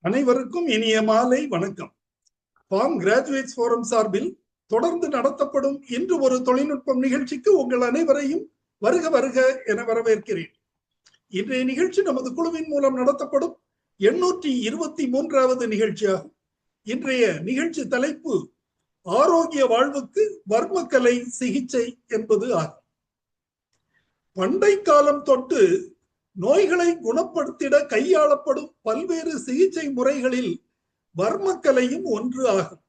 அனைவருக்கும் இனிய மாலை வணக்கம். ஃபார்ம் கிராஜுவேட்ஸ் ஃபோரம் சார்பில் தொடர்ந்து நடத்தப்படும் இன்று ஒரு தொழில்நுட்பம் நிகழ்ச்சிக்கு உங்கள் அனைவரையும் வருக வருக என வரவேற்கிறேன். இன்றைய நிகழ்ச்சி நமது குழுவின் மூலம் நடத்தப்படும் 823வது நிகழ்ச்சியாகும். இன்றைய நிகழ்ச்சி தலைப்பு ஆரோக்கிய வாழ்வுக்கு வர்மக்கலை சிகிச்சை என்பது ஆகும். பண்டை காலம் தொட்டு நோய்களை குணப்படுத்திட கையாளப்படும் பல்வேறு சிகிச்சை முறைகளில் வர்மக்கலையும் ஒன்று ஆகும்.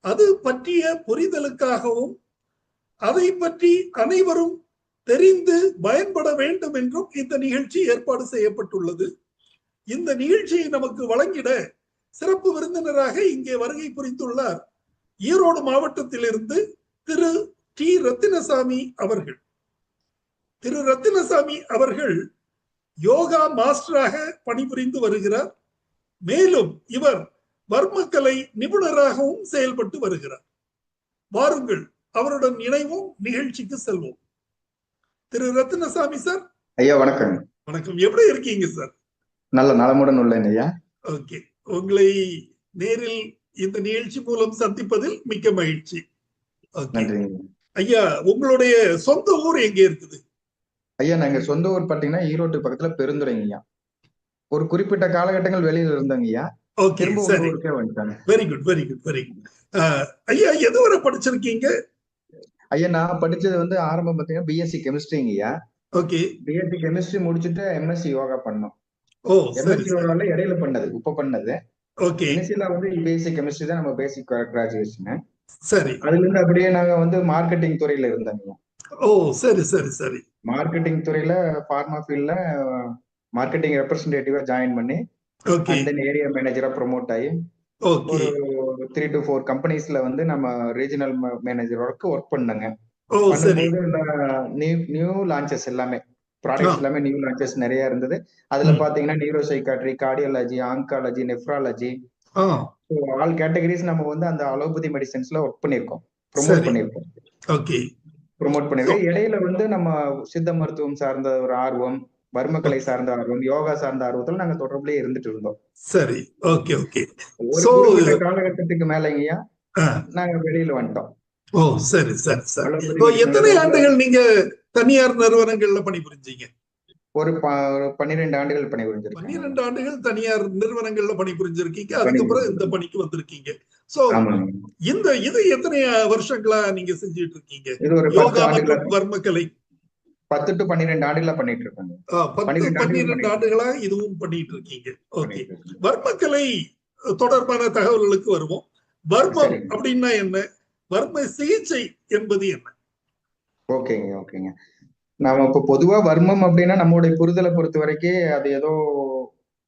அது பற்றிய புரிதலுக்காகவும் அதை பற்றி அனைவரும் தெரிந்து பயன்பட வேண்டும் என்றும் இந்த நிகழ்ச்சி ஏற்பாடு செய்யப்பட்டுள்ளது. இந்த நிகழ்ச்சியை நமக்கு வழங்கிட சிறப்பு விருந்தினராக இங்கே வருகை புரிந்துள்ளார் ஈரோடு மாவட்டத்திலிருந்து திரு டி ரத்தினசாமி அவர்கள். திரு ரத்தினசாமி அவர்கள் யோகா மாஸ்டராக பணிபுரிந்து வருகிறார். மேலும் இவர் வர்மக்கலை நிபுணராகவும் செயல்பட்டு வருகிறார். வாருங்கள், அவருடன் இணைவோம், நிகழ்ச்சிக்கு செல்வோம். திரு ரத்தினசாமி சார். ஐயா வணக்கம். வணக்கம், எப்படி இருக்கீங்க சார்? நல்ல நலமுடன் உள்ளேன் ஐயா. ஓகே, உங்களை நேரில் இந்த நிகழ்ச்சி மூலம் சந்திப்பதில் மிக்க மகிழ்ச்சி. ஐயா, உங்களுடைய சொந்த ஊர் எங்க இருக்குது? ஐயா, நாங்க சொந்த ஊர் பாத்தீங்கன்னா ஈரோட்டு பக்கத்துல பெருந்துறைங்க ஐயா. ஒரு குறிப்பிட்ட காலகட்டங்கள் வெளியில இருந்தாங்க ஐயா. ஓகே, சரி. Very good, very good, very good. ஐயா, எதுவரை படிச்சிருக்கீங்க? ஐயா, நான் படிச்சது வந்து ஆரம்பம் பாத்தீங்கன்னா பிஎஸ்சி கெமிஸ்ட்ரிங்க ஐயா. ஓகே. பிஎஸ்சி கெமிஸ்ட்ரி முடிச்சுட்டு எம்எஸ்சி யோகா பண்ணோம். ஓ, எம்எஸ்சி யோகால இடையில பண்ணது, இப்ப பண்ணது. ஓகே. இனிஷியலா வந்து பிஎஸ்சி கெமிஸ்ட்ரி தான் நம்ம பேசிக் கிராஜுவேஷன். சரி. அதுல இருந்து அப்படியே நாங்க வந்து மார்க்கெட்டிங் துறையில இருந்தாங்க. ஓ, சரி சரி சரி. மார்க்கெட்டிங் துறையில பார்மா ஃபீல்ட்ல மார்க்கெட்டிங் ரெப்ரசன்டேட்டிவா ஜாயின் பண்ணி ஏரியா மேனேஜரா ப்ரொமோட் ஆகி ஒரு 3 to 4 கம்பெனிஸ்ல வந்து நம்ம ரீஜனல் மேனேஜரோட ஒர்க் பண்ணாங்க. நியூ லான்ச்சஸ் எல்லாமே, ப்ராடக்ட்ஸ் எல்லாமே நியூ லான்ச்சஸ் நிறைய இருந்தது. அதுல பாத்தீங்கன்னா neuro psychiatry, cardiology, oncology, nephrology, all categories நம்ம வந்து அந்த அலோபதி மெடிசன்ஸ்ல ஒர்க் பண்ணிருக்கோம், ப்ரொமோட் பண்ணிருக்கோம். ஓகே, ப்ரொமோட் பண்ணிருக்கோம். இடையில வந்து நம்ம சித்த மருத்துவம் சார்ந்த ஒரு ஆர்வம், வர்மக்கலை சார்ந்த ஆர்வம், யோகா சார்ந்த ஆர்வத்துல நாங்க தொடர்புலயே இருந்துட்டு இருந்தோம். சரி, ஓகே ஓகே. ஒரு காலகட்டத்துக்கு மேலங்கய்யா நாங்க வெளியில வந்துட்டோம். ஓ, சரி சரி சரி. எத்தனை ஆண்டுகள் நீங்க தனியார் நிறுவனங்கள்ல பணிபுரிஞ்சீங்க? ஒரு 12 ஆண்டுகள் பணிபுரிஞ்சிருக்கீங்க. 12 ஆண்டுகள் தனியார் நிறுவனங்கள்ல பணிபுரிஞ்சிருக்கீங்க. அதுக்கப்புறம் இந்த பணிக்கு வந்திருக்கீங்க. சோ இது எத்தனை வருஷங்களா நீங்க செஞ்சுட்டு இருக்கீங்க? இது ஒரு யோகா மற்றும் வர்மக்கலை 10 to 12 ஆண்டுகளா பண்ணிட்டு இருக்காங்க. 12 ஆண்டுகளா இதுவும் பண்ணிட்டு இருக்கீங்க. ஓகே, வர்மக்கலை தொடர்பான தகவல்களுக்கு வருவோம். வர்மம் அப்படின்னா என்ன? வர்ம சிகிச்சை என்பது என்ன? ஓகேங்க ஓகேங்க. நாம இப்ப பொதுவா வர்மம் அப்படின்னா நம்மளுடைய புரிதலை பொறுத்த வரைக்கும் அது ஏதோ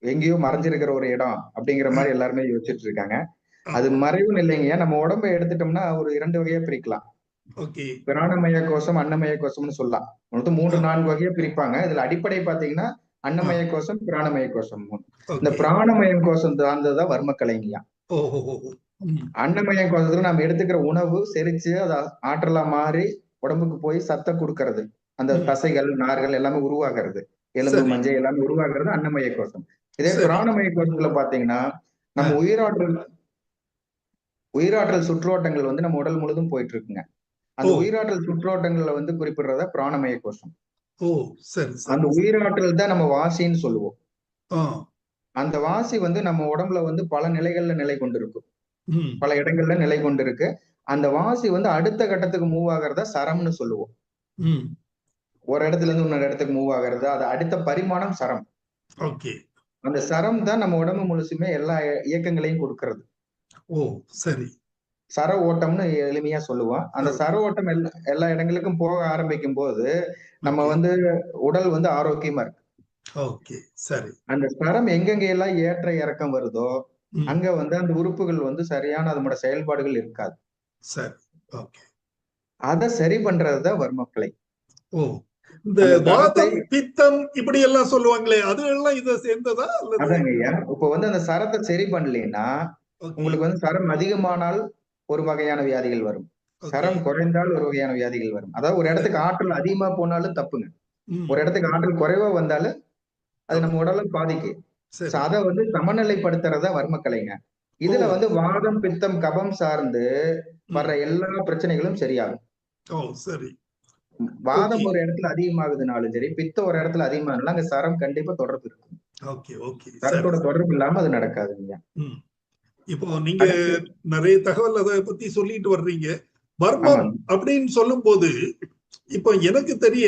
எங்கேயோ மறைஞ்சிருக்கிற ஒரு இடம் அப்படிங்கிற மாதிரி எல்லாருமே யோசிச்சுட்டு இருக்காங்க. அது மறைவும் இல்லைங்க. நம்ம உடம்பை எடுத்துட்டோம்னா ஒரு 2 வகையா பிரிக்கலாம். பிராணமய கோஷம், அன்னமய கோஷம்னு சொல்லலாம். 3-4 வகையா பிரிப்பாங்க. இதுல அடிப்படை பாத்தீங்கன்னா அன்னமய கோஷம், பிராணமய கோஷம். இந்த பிராணமய கோஷம் சார்ந்ததுதான் வர்மக்கலைங்கய்யா. அன்னமய கோஷத்துல நம்ம எடுத்துக்கிற உணவு செரிச்சு அதை ஆற்றலா மாறி உடம்புக்கு போய் சத்தம் கொடுக்கறது, அந்த தசைகள் நார்கள் எல்லாமே உருவாகிறது, எலும்பு மஞ்சை எல்லாமே உருவாகிறது அன்னமய கோஷம். இதே பிராணமய கோஷத்துல பாத்தீங்கன்னா நம்ம உயிராற்றல் சுற்றோட்டங்கள் வந்து நம்ம உடல் முழுதும் போயிட்டு இருக்குங்க. அந்த உயிராற்றல் சுற்றோட்டங்கள்ல வந்து குறிப்பிடுறத பிராணமய கோஷம். அந்த உயிராற்றல் தான் நம்ம வாசின்னு சொல்லுவோம். அந்த வாசி வந்து நம்ம உடம்புல வந்து பல நிலைகள்ல நிலை கொண்டிருக்கும், பல இடங்கள்ல நிலை கொண்டிருக்கு. அந்த வாசி வந்து அடுத்த கட்டத்துக்கு மூவ் ஆகிறத சரம்னு சொல்லுவோம். ஒரு இடத்துல இருந்து இன்னொரு இடத்துக்கு மூவ் ஆகிறது, அது அடுத்த பரிமாணம் சரம். அந்த சரம் தான் நம்ம உடம்பு முழுசுமே எல்லா இயக்கங்களையும் கொடுக்கறது. ஓ, சரி. சர ஓட்டம்னு எளிமையா சொல்லுவோம். அந்த சர ஓட்டம் எல்லா இடங்களுக்கும் போக ஆரம்பிக்கும் போது நம்ம வந்து உடல் வந்து ஆரோக்கியமா இருக்கு. ஓகே, சரி. அந்த சரம் எங்கெங்க எல்லாம் ஏற்ற இறக்கம் வருதோ அங்க வந்து அந்த உறுப்புகள் வந்து சரியான அதோட செயல்பாடுகள் இருக்காது. சரி, ஓகே. அத சரி பண்றதுதான் வர்மக்கலை. ஓ, இந்த வாதம் பித்தம் இப்படி எல்லாம் சொல்லுவாங்களே, அது எல்லாம் இத சேர்ந்ததா? அதாங்க ஐயா. இப்ப வந்து அந்த சரத்தை சரி பண்ணலைன்னா உங்களுக்கு வந்து சரம் அதிகமானால் ஒரு வகையான வியாதிகள் வரும், சரம் குறைந்தால் ஒரு வகையான வியாதிகள் வரும். அதாவது ஒரு இடத்துக்கு ஆற்றல் அதிகமா போனாலும் தப்புங்க, ஒரு இடத்துக்கு ஆற்றல் குறைவா வந்தாலும் அது நம்ம உடலை பாதிக்கும். சரி. அதை வந்து சமநிலைப்படுத்துறதா வர்மக்கலைங்க. இதுல ஓ. வந்து வாதம், பித்தம், கபம் சார்ந்து வர்ற ம். எல்லா பிரச்சனைகளும் சரியாகும். ஓ, சரி. ஓகே. வாதம் ஒரு இடத்துல அதிகமாகுதுனாலும் சரி, பித்தம் ஒரு இடத்துல அதிகமாகுதுனாலும் அங்க சரம் கண்டிப்பா தொடர்பு இருக்கும். Okay, okay. சரி. சரத்தோட தொடர்பு இல்லாம அது நடக்காதுங்க. ம். இப்போ நீங்க அடுத்து நிறைய தகவல் அதை பத்தி சொல்லிட்டு வர்றீங்க. வர்மம் ஆமாங்க. அப்படின்னு சொல்லும்போது, இப்போ எனக்கு தெரிய,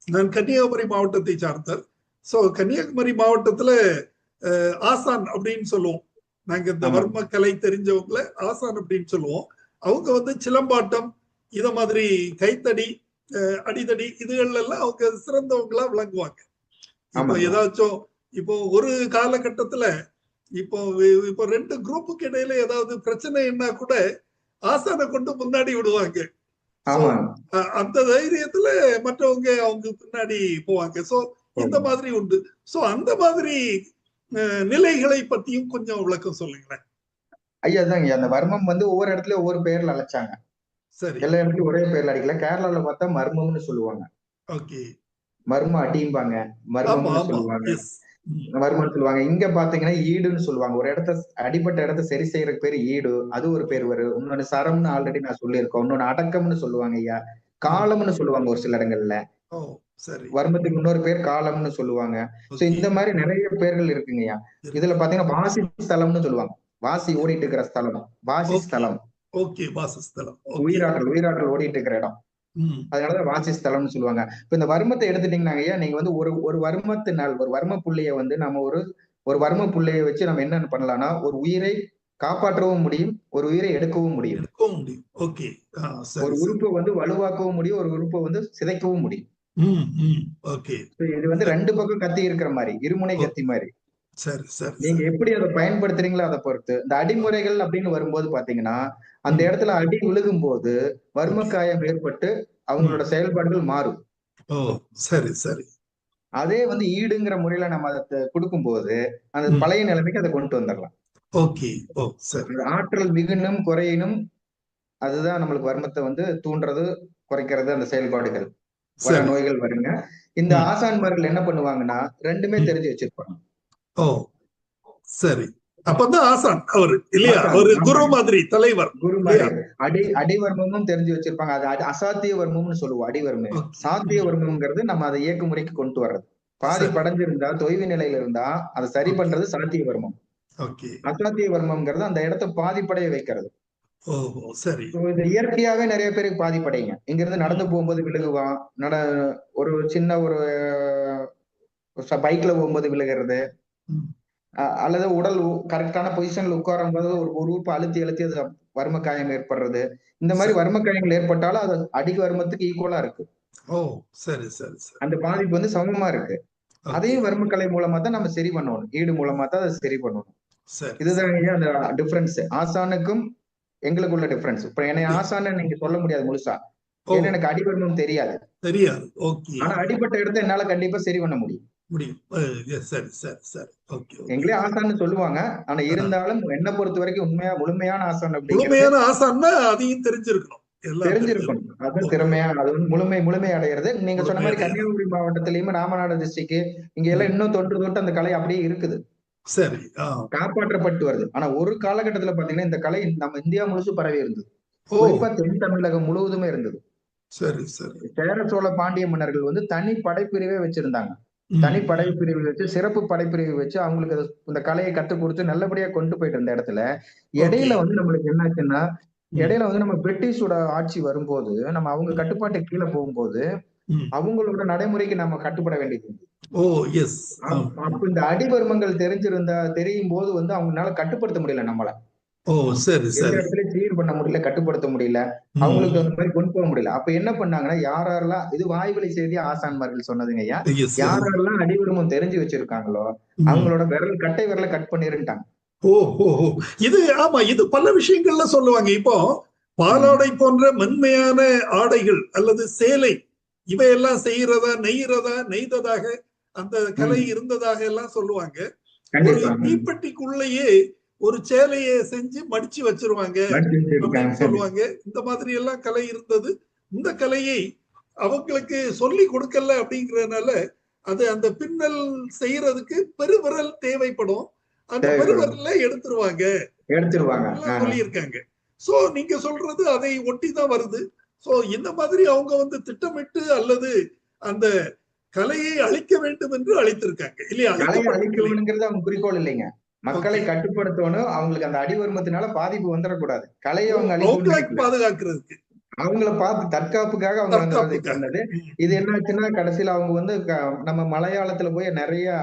நான் கன்னியாகுமரி மாவட்டத்தை சார்ந்தவர். சோ கன்னியாகுமரி மாவட்டத்துல ஆசான் அப்படின்னு சொல்லுவோம். நாங்க இந்த ஆமாங்க. வர்ம கலை தெரிஞ்சவங்கள ஆசான் அப்படின்னு சொல்லுவோம். அவங்க வந்து சிலம்பாட்டம், இத மாதிரி கைத்தடி, அடிதடி இதுகள்ல எல்லாம் அவங்க சிறந்தவங்களா விளங்குவாங்க. இப்போ ஆமாங்க. ஏதாச்சும் இப்போ ஒரு காலகட்டத்துல இப்போ இப்போ 2 குரூப்புக்கு இடையில ஏதாவது பிரச்சனைன்னா கூட ஆசானை கொண்டு முன்னாடி விடுவாங்க. சோ ஆமாங்க. அந்த தைரியத்துல மற்றவங்க அவங்க பின்னாடி போவாங்க. சோ இந்த போகும். மாதிரி உண்டு. சோ அந்த மாதிரி நிலைகளை பத்தியும் கொஞ்சம் விளக்கம் சொல்லுங்களேன். ஐயா தாங்க அந்த வர்மம் வந்து ஒவ்வொரு இடத்துலயும் ஒவ்வொரு பேர்ல அழைச்சாங்க. சரி. எல்லா இடத்துலயும் ஒரே பேர்ல அடிக்கல. கேரளால பார்த்தா மர்மம்னு சொல்லுவாங்க. ஓகே. மர்ம அடிம்பாங்க. ஆமா, மர்மம்னு ஆமா. சொல்லுவாங்க. எஸ். ம். மர்மம்னு சொல்லுவாங்க. இங்க பாத்தீங்கன்னா ஈடுன்னு சொல்லுவாங்க. ஒரு இடத்த அடிபட்ட இடத்த சரி செய்யறதுக்கு பேரு ஈடு. அது ஒரு பேர் வரும். இன்னொன்னு சரம்னு ஆல்ரெடி நான் சொல்லியிருக்கோம். இன்னொன்னு அடக்கம்னு சொல்லுவாங்க ஐயா. ம். காலம்னு சொல்லுவாங்க ஒரு சில இடங்கள்ல. ஓ, சரி. வர்மத்துக்கு இன்னொரு பேர் காலம்னு சொல்லுவாங்க. So okay. இந்த மாதிரி நிறைய பேர்கள் இருக்குங்கய்யா. இருக்கு. இதுல பாத்தீங்கன்னா வாசி ஸ்தலம்னு சொல்லுவாங்க. வாசி ஓடிட்டு இருக்கிற ஸ்தலம். வாசி ஓகே. ஸ்தலம். ஓகே. வாசஸ்தலம். ஓகே. உயிராற்றல் ஓடிட்டு இருக்கிற இடம். ம். அதனாலதான் வாசி ஸ்தலம்னு சொல்லுவாங்க. இப்ப இந்த வர்மத்தை எடுத்துட்டீங்கன்னா ஐயா, நீங்க வந்து ஒரு ஒரு வர்மத்தினால் ஒரு வர்ம புள்ளிய வந்து நம்ம ஒரு வர்ம புள்ளிய வச்சு நம்ம என்னென்ன பண்ணலாம்னா, ஒரு உயிரை காப்பாற்றவும் முடியும், ஒரு உயிரை எடுக்கவும் முடியும். எடுக்கவும் முடியும். ஓகே. ஒரு சரி, சரி. உறுப்ப வந்து வலுவாக்கவும் முடியும், ஒரு உறுப்ப வந்து சிதைக்கவும் முடியும். ம், ம். ஓகே. இது வந்து சரி. 2 பக்கம் கத்தி இருக்கிற மாரி, இருமுனை ஓ, கத்தி மாரி. சரி, சரி, நீங்க சரி. எப்படி அத பயன்படுத்துறீங்களோ அத பொறுத்து. இந்த அடிமுறைகள் அப்படின்னு வரும்போது பாத்தீங்கன்னா, அந்த ம். இடத்துல அடி விழுகும்போது வர்ம ஓகே. காயம் ஏற்பட்டு ம். அவங்களோட செயல்பாடுகள் மாறும். ஓ, சரி, சரி. அதே வந்து ஈடுங்கிற முறையில நம்ம அத குடுக்கும்போது, அந்த ம். பழைய நிலைமைக்கு அத கொண்டு வந்துரலாம். ஓகே. ஓ, சரி. அந்த ஆற்றல் மிகுனும், குறையினும் அதுதான் நம்மளுக்கு வர்மத்த வந்து தூண்டுறது, குறைக்கிறது அந்த செயல்பாடுகள். வர சரி. நோய்கள் வருங்க. இந்த ம். ஆசான்மார்கள் என்ன பண்ணுவாங்கன்னா, 2மே ம். தெரிஞ்சு வச்சிருப்பாங்க. ஓ, சரி. அப்பதான் ஆசான் அவரு இல்லையா? ஆசான் அவரு குரு ஆமாங்க. மாதிரி தலைவர் குரு மாரி. இல்லையா? அடிவர்மமும் தெரிஞ்சு வச்சிருப்பாங்க. அது அசாத்திய வர்மம்னு சொல்லுவோம், அடிவர்மம். ஓகே. சாத்திய ம். வர்மம்ங்கிறது நம்ம அத இயக்குமுறைக்கு கொண்டு வர்றது. சரி. பாதிப்படைஞ்சிருந்தா, தொய்வு நிலையில இருந்தா, அத சரி ஓகே. பண்றது சாத்திய வர்மம். ஓகே. அசாத்திய வர்மம்ங்கிறது அந்த இடத்த பாதிப்படைய வைக்கிறது. ஓஹோ! சரி. இது இயற்கையாவே நெறைய பேருக்கு பாதிப்படையுங்க. இங்கிருந்து ம். நடந்து போகும்போது விழுகுவான். ஒரு சின்ன ஒரு பைக்ல போகும்போது விழுகிறது. ம். அல்லது உடல் கரெக்ட்டான பொசிஷன்ல உட்காரும்போது ஒரு ஒரு உறுப்ப அழுத்தி அழுத்தி அது வர்ம காயம் ஏற்படுறது. இந்த மாரி சரி. வர்ம காயங்கள் ஏற்பட்டாலும் அது அடி வர்மத்துக்கு ஈக்குவலா இருக்கு. ஓ, சரி, சரி, சரி. அந்த பாதிப்பு வந்து சமமா இருக்கு. ஓகே. அதையும் வர்மக்கலை மூலமா தான் நம்ம சரி பண்ணணும். ஈடு மூலமா தான் அத சரி பண்ணணும். சரி, சரி. இதுதான் ஐயா அந்த டிஃபரன்ஸ். ஆசானுக்கும் எங்களுக்குள்ள டிஃபரன்ஸ். இப்ப என்னைய ஓகே. ஆசான்னு நீங்க சொல்ல முடியாது முழுசா. ஓ, ஏன்னா எனக்கு அடிவர்மம் தெரியாது. தெரியாது. ஓகே. ஆனா அடிபட்ட இடத்த என்னால கண்டிப்பா சரி பண்ண முடியும். முடியும். சரி, சரி, சரி. Okay, okay. எங்களே ஆசான்னு சொல்லுவாங்க. ஆனா ஆ. இருந்தாலும் என்ன பொறுத்தவரைக்கும் முழுமையான ஆசான் அப்படிங்கிறது முழுமையான ஆசான்னா அதையும் தெரிஞ்சிருக்கணும். எல்லாம் தெரிஞ்சிருக்கணும். தெரிஞ்சிருக்கணும். அதுதான் ஓகே. அது வந்து முழுமை அடையறது. நீங்க சொன்ன மாரி முழுமையடையறது. கன்னியாகுமரி மாவட்டத்திலயுமே ராமநாதபுரம் டிஸ்ட்ரிக்ட் இங்க எல்லாம் ம். இன்னும் தொன்று தொட்டு அந்த கலை அப்படியே இருக்குது. சரி. காப்பாற்றப்பட்டு வருது. ஆனா ஒரு காலகட்டத்துல பாத்தீங்கன்னா, இந்த கலை நம்ம இந்தியா முழுசும் பரவி இருந்தது. ஓ, குறிப்பா தென் தமிழகம் முழுவதுமே இருந்தது. சரி, சரி. சேர சோழ பாண்டிய மன்னர்கள் வந்து தனி படைப்பிரிவே வச்சிருந்தாங்க. தனி ம், ம், படைப்பிரிவு வச்சு, சிறப்பு படைப்பிரிவு வச்சு அவங்களுக்கு இந்த கலைய கத்துக் குடுத்து நல்லபடியா கொண்டு போயிட்டு இருந்த இடத்துல, ஓகே. இடையில வந்து நம்மளுக்கு என்னாச்சுன்னா, ம், இடையில வந்து நம்ம பிரிட்டிஷோட ஆட்சி வரும்போது, நம்ம அவங்க ம், கட்டுப்பாட்டுக்கு கீழ போகும்போது, ம். அவங்களோட நடைமுறைக்கு நம்ம கட்டுப்பட வேண்டியது இருந்தது. ஓ, எஸ். அப்ப இந்த அடிவருமங்கள் தெரியும்போது வந்து அவங்கனால கட்டுப்படுத்த முடியல நம்மள. ஓ, சரி, எந்த சரி. இடத்துலயும் கிளியர் பண்ண முடியல, கட்டுப்படுத்த முடியல. ம், அவங்களுக்கு ம். அந்த மாரி கொண்டு போக முடியல. அப்ப என்ன பண்ணாங்கன்னா, யாரெல்லாம் இது வாய்வழி செய்தியா ஆசான்மார்கள் சொன்னதுங்கய்யா. எஸ். யாரெல்லாம் அடிவருமம் தெரிஞ்சு வச்சிருக்காங்களோ, ம். அவங்களோட கட்டை விரல கட் பண்ணிருன்ட்டாங்க. ஓ, ஓ, ஓ. இது ஆமா, இது பல விஷயங்கள்ல சொல்லுவாங்க. இப்போ ம். பாலாடை போன்ற மென்மையான ஆடைகள் அல்லது சேலை இவையெல்லாம் செய்யறதா, நெய்ததாக அந்த கலை ம். இருந்ததாக எல்லாம் சொல்லுவாங்க. ஒரு கண்டிப்பா. ம். தீப்பெட்டிக்குள்ளேயே ஒரு சேலைய செஞ்சு மடிச்சு வச்சிருவாங்க மடிச்சு அப்படின்னு வச்சிருக்காங்க. சொல்லுவாங்க. இந்த மாதிரி எல்லாம் கலை இருந்தது. இந்த கலையை அவங்களுக்கு சொல்லி கொடுக்கல அப்படிங்கறதுனால அது அந்த பின்னல் செய்யறதுக்கு பெருவிரல் தேவைப்படும். அந்த பெருவிரல்ல எடுத்துருவாங்க சொல்லியிருக்காங்க. சோ நீங்க சொல்றது அதை ஒட்டிதான் வருது. சோ இந்த மாதிரி அவங்க வந்து திட்டமிட்டு அல்லது அந்த கலையை அழிக்க வேண்டும் என்று அழைத்திருக்காங்க இல்லையா? கலையை அழிக்கணுங்கிறது அவங்க குறிக்கோள் இல்லைங்க. மக்களை கட்டுப்படுத்தணும், அவங்களுக்கு அந்த அடிவருமத்தினால பாதிப்பு வந்துடக்கூடாது. கலையை அவங்க அழிக்கணும் பாதுகாக்கிறதுக்கு, அவங்கள பார்த்து தற்காப்புக்காக அவங்க வந்து பண்ணது. இது என்னாச்சுன்னா கடைசியில அவங்க வந்து நம்ம மலையாளத்துல போய் நிறைய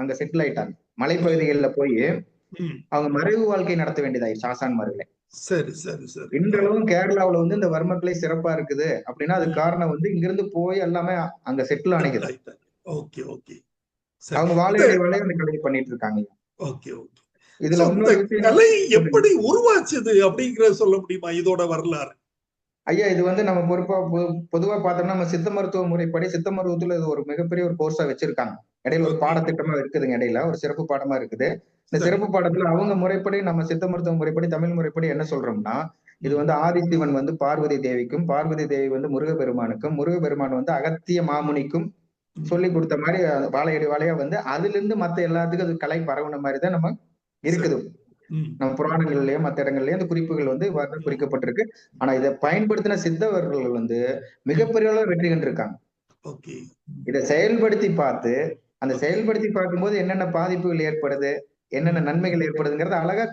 அங்க செட்டில் ஆயிட்டாங்க. மலைப்பகுதிகளில் போய் அவங்க மறைவு வாழ்க்கை நடத்த வேண்டியதாயிடுச்சு ஆசான்மார்களே. சரி சரி சரி. இன்றளவும் கேரளாவுல வந்து இந்த வர்மக்கலை சிறப்பா இருக்குது அப்படின்னா அது காரணம் வந்து இங்கிருந்து போய் எல்லாமே அங்க செட்டில் ஆனிக்குது. Okay okay. அவங்க வாழையடி வாழைய அந்த கலையை பண்ணிட்டு இருக்காங்க. Okay okay. இதுல கலை எப்படி உருவாச்சுது அப்படிங்கறத சொல்ல முடியுமா இதோட வரலாறு? ஐயா இது வந்து நம்ம பொதுவா பார்த்தோம்னா நம்ம சித்த மருத்துவ முறைப்படி சித்த மருத்துவத்துல இது ஒரு மிகப்பெரிய ஒரு கோர்ஸா வச்சிருக்காங்க. இடையில ஒரு பாடத்திட்டமா இருக்குதுங்க, இடையில ஒரு சிறப்பு பாடமா இருக்குது. இந்த சிறப்பு பாடத்துல அவங்க முறைப்படி நம்ம சித்த மருத்துவ முறைப்படி தமிழ் முறைப்படி என்ன சொல்றோம்னா, இது வந்து ஆதிசிவன் வந்து பார்வதி தேவிக்கும், பார்வதி தேவி வந்து முருகப்பெருமானுக்கும், முருகப்பெருமான் வந்து அகத்திய மாமுனிக்கும் சொல்லி கொடுத்த மாதிரி வாழையடி வாழையா வந்து அதுல இருந்து மத்த எல்லாத்துக்கும் அது கலை பரவுன மாதிரிதான் நம்ம இருக்குது. நம்ம புராணங்கள்லயும் மத்த இடங்கள்லயும் அந்த குறிப்புகள் வந்து குறிக்கப்பட்டிருக்கு. ஆனா இதை பயன்படுத்தின சித்தவர்கள் வந்து மிகப்பெரிய அளவு வெற்றி கண்டிருக்காங்க. இதை செயல்படுத்தி பார்த்து அந்த செயல்படுத்தி பார்க்கும்போது என்னென்ன பாதிப்புகள் ஏற்படுது, என்னென்ன நன்மைகள் ஏற்படுதுங்கிறத அழகா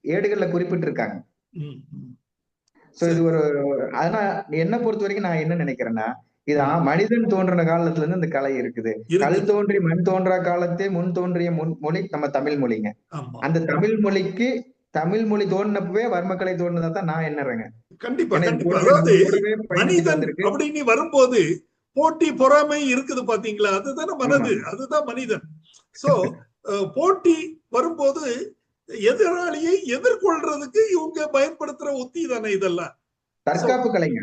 ஏடுகள்ல குறிப்பிட்டு இருக்காங்க. சோ இது ஒரு ஆனா என்ன பொறுத்த வரைக்கும் நான் என்ன நினைக்கிறேன்னா, இது மனிதன் தோன்றின காலத்துல இருந்து இந்த கலை இருக்குது. கல் தோன்றி மண் தோன்றா காலத்தே முன் தோன்றிய மொழி நம்ம தமிழ் மொழிங்க. அந்த தமிழ் மொழிக்கு தமிழ் மொழி தோன்றினப்பவே வர்மக்கலை தோன்றினதான் நான் என்னறேங்க. கண்டிப்பா கண்டிப்பா. அதாவது மனிதன் அப்படின்னு வரும்போது போட்டி பொறாமை இருக்குது பாத்தீங்களா, அதுதானே மனது, அதுதான் மனிதன். சோ போட்டி வரும்போது எதிராளியை எதிர்கொள்றதுக்கு இவங்க பயன்படுத்துற உத்தி தானே இதெல்லாம். தற்காப்பு கலைங்க.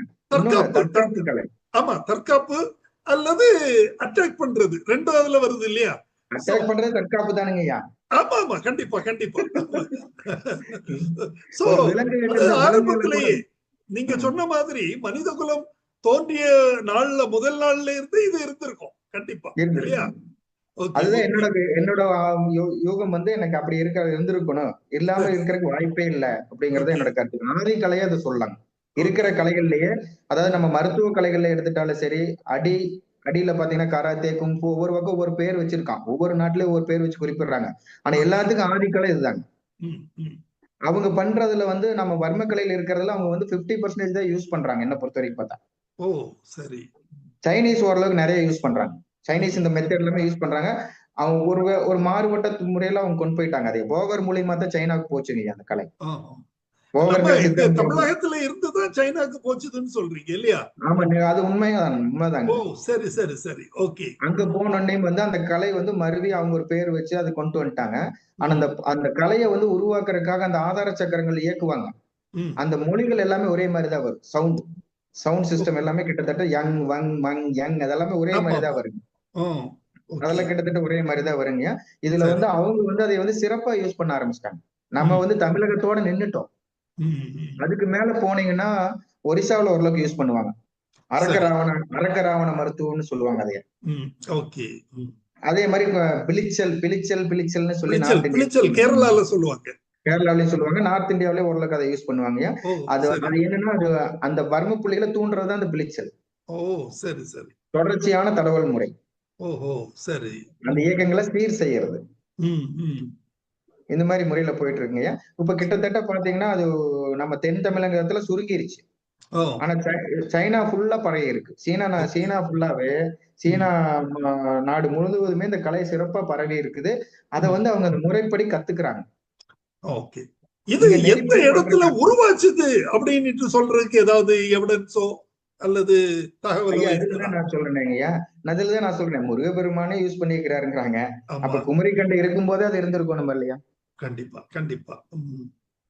தற்காப்பு கலை. ஆமா, தற்காப்பு அல்லது அட்டாக் பண்றது ரெண்டும் அதுல வருது இல்லையா? அட்டாக் பண்றது தற்காப்பு தானுங்கய்யா. ஆமா ஆமா, கண்டிப்பா கண்டிப்பா. சோ ஆரம்பத்திலேயே நீங்க சொன்ன மாதிரி மனித குலம் தோன்றிய நாள்ல முதல் நாள்ல இருந்து இது இருந்திருக்கும் கண்டிப்பா இல்லையா? அதுதான் என்னோட யோகம் வந்து எனக்கு அப்படி இருந்திருக்கணும், இல்லாம இருக்கிறதுக்கு வாய்ப்பே இல்லை அப்படிங்கறது என்னோட கருத்து. ஆதி கலையை அதை சொல்லலாம். இருக்கிற கலைகள்லயே அதாவது நம்ம மருத்துவ கலைகள்ல எடுத்துட்டாலும் சரி, அடியில பாத்தீங்கன்னா கராத்தே, குங்ஃபூ ஒவ்வொரு பக்கம் ஒவ்வொரு பேர் வச்சிருக்கான். ஒவ்வொரு நாட்டுலயும் ஒவ்வொரு பேர் வச்சு குறிப்பிடுறாங்க. ஆனா எல்லாத்துக்கும் ஆதிக்கலை இதுதாங்க. அவங்க பண்றதுல வந்து நம்ம வர்மக்கலையில இருக்கிறதுல அவங்க வந்து 50% தான் யூஸ் பண்றாங்க என்ன பொறுத்த வரைக்கும் பார்த்தா. ஓ சரி. சைனீஸ் ஓரளவுக்கு நிறைய யூஸ் பண்றாங்க. சைனீஸ் இந்த மெத்தட் எல்லாமே யூஸ் பண்றாங்க. அவங்க ஒரு மாறுபட்ட முறையில அவங்க கொண்டு போயிட்டாங்க. அதே போகர் மூலியமா தான் சைனாவுக்கு போச்சுங்க அந்த கலை. தமிழகத்துல இருந்துதான் சைனாக்கு போச்சுதுன்னு சொல்றீங்க இல்லையா? ஆமா, அது உண்மைதாங்க. ஓ சரி சரி சரி. ஓகே. அங்க போனோடனே வந்து அந்த கலை வந்து மறுபடி அவங்க ஒரு பேர் வச்சு அதை கொண்டு வந்துட்டாங்க. ஆனா அந்த கலையை வந்து உருவாக்குறதுக்காக அந்த ஆதார சக்கரங்கள் இயக்குவாங்க. அந்த மொழிகள் எல்லாமே ஒரே மாதிரிதான் வரும். சவுண்ட் சிஸ்டம் எல்லாமே கிட்டத்தட்ட யங் வங் மங் யங் அதெல்லாமே ஒரே மாதிரிதான் வருங்க. அதெல்லாம் கிட்டத்தட்ட ஒரே மாதிரிதான் வருங்க. இதுல வந்து அவங்க வந்து அதை வந்து சிறப்பா யூஸ் பண்ண ஆரம்பிச்சிட்டாங்க. நம்ம வந்து தமிழகத்தோட நின்னுட்டோம். அதுக்கு மேல போனீங்கன்னா ஒரிசாவில ஓரளவுக்கு யூஸ் பண்ணுவாங்க. அரக்க ராவண மருத்துவம்னு சொல்லுவாங்க அதைய. அதே மாதிரி பிளிச்சல்னு சொல்லி கேரளால சொல்லுவாங்க. கேரளாவிலயும் சொல்லுவாங்க, நார்த் இந்தியாவிலயும் ஓரளவுக்கு அதை யூஸ் பண்ணுவாங்க. அது என்னன்னா அது அந்த வர்ம புள்ளிகளை தூண்டுறதுதான் அந்த பிளிச்சல். சரி சரி. தொடர்ச்சியான தடவல் முறை. சரி. அந்த இயக்கங்களை சீர் செய்யறது இந்த மாதிரி முறையில போயிட்டு இருக்குங்க. இப்ப கிட்டத்தட்ட பாத்தீங்கன்னா அது நம்ம தென் தமிழகத்துல சுருங்கிருச்சு. ஆனா சைனா ஃபுல்லா பரவி இருக்கு. சீனா ஃபுல்லாவே சீனா நாடு முழுவதுமே இந்த கலை சிறப்பா பரவி இருக்குது. அதை வந்து அவங்க அந்த முறைப்படி கத்துக்கிறாங்க. இது எந்த இடத்துல உருவாச்சுது அப்படின்னு சொல்றதுக்கு ஏதாவது எவிடன்ஸோ அல்லது தகவல் நான் சொல்றேன்ங்கய்யா. அதுலதான் நான் சொல்றேன் முருகப்பெருமானே யூஸ் பண்ணிக்கிறாருங்கிறாங்க. அப்ப குமரிக்கண்டம் இருக்கும் போதே அது இருந்திருக்கும் நம்ம இல்லையா? கண்டிப்பா கண்டிப்பா.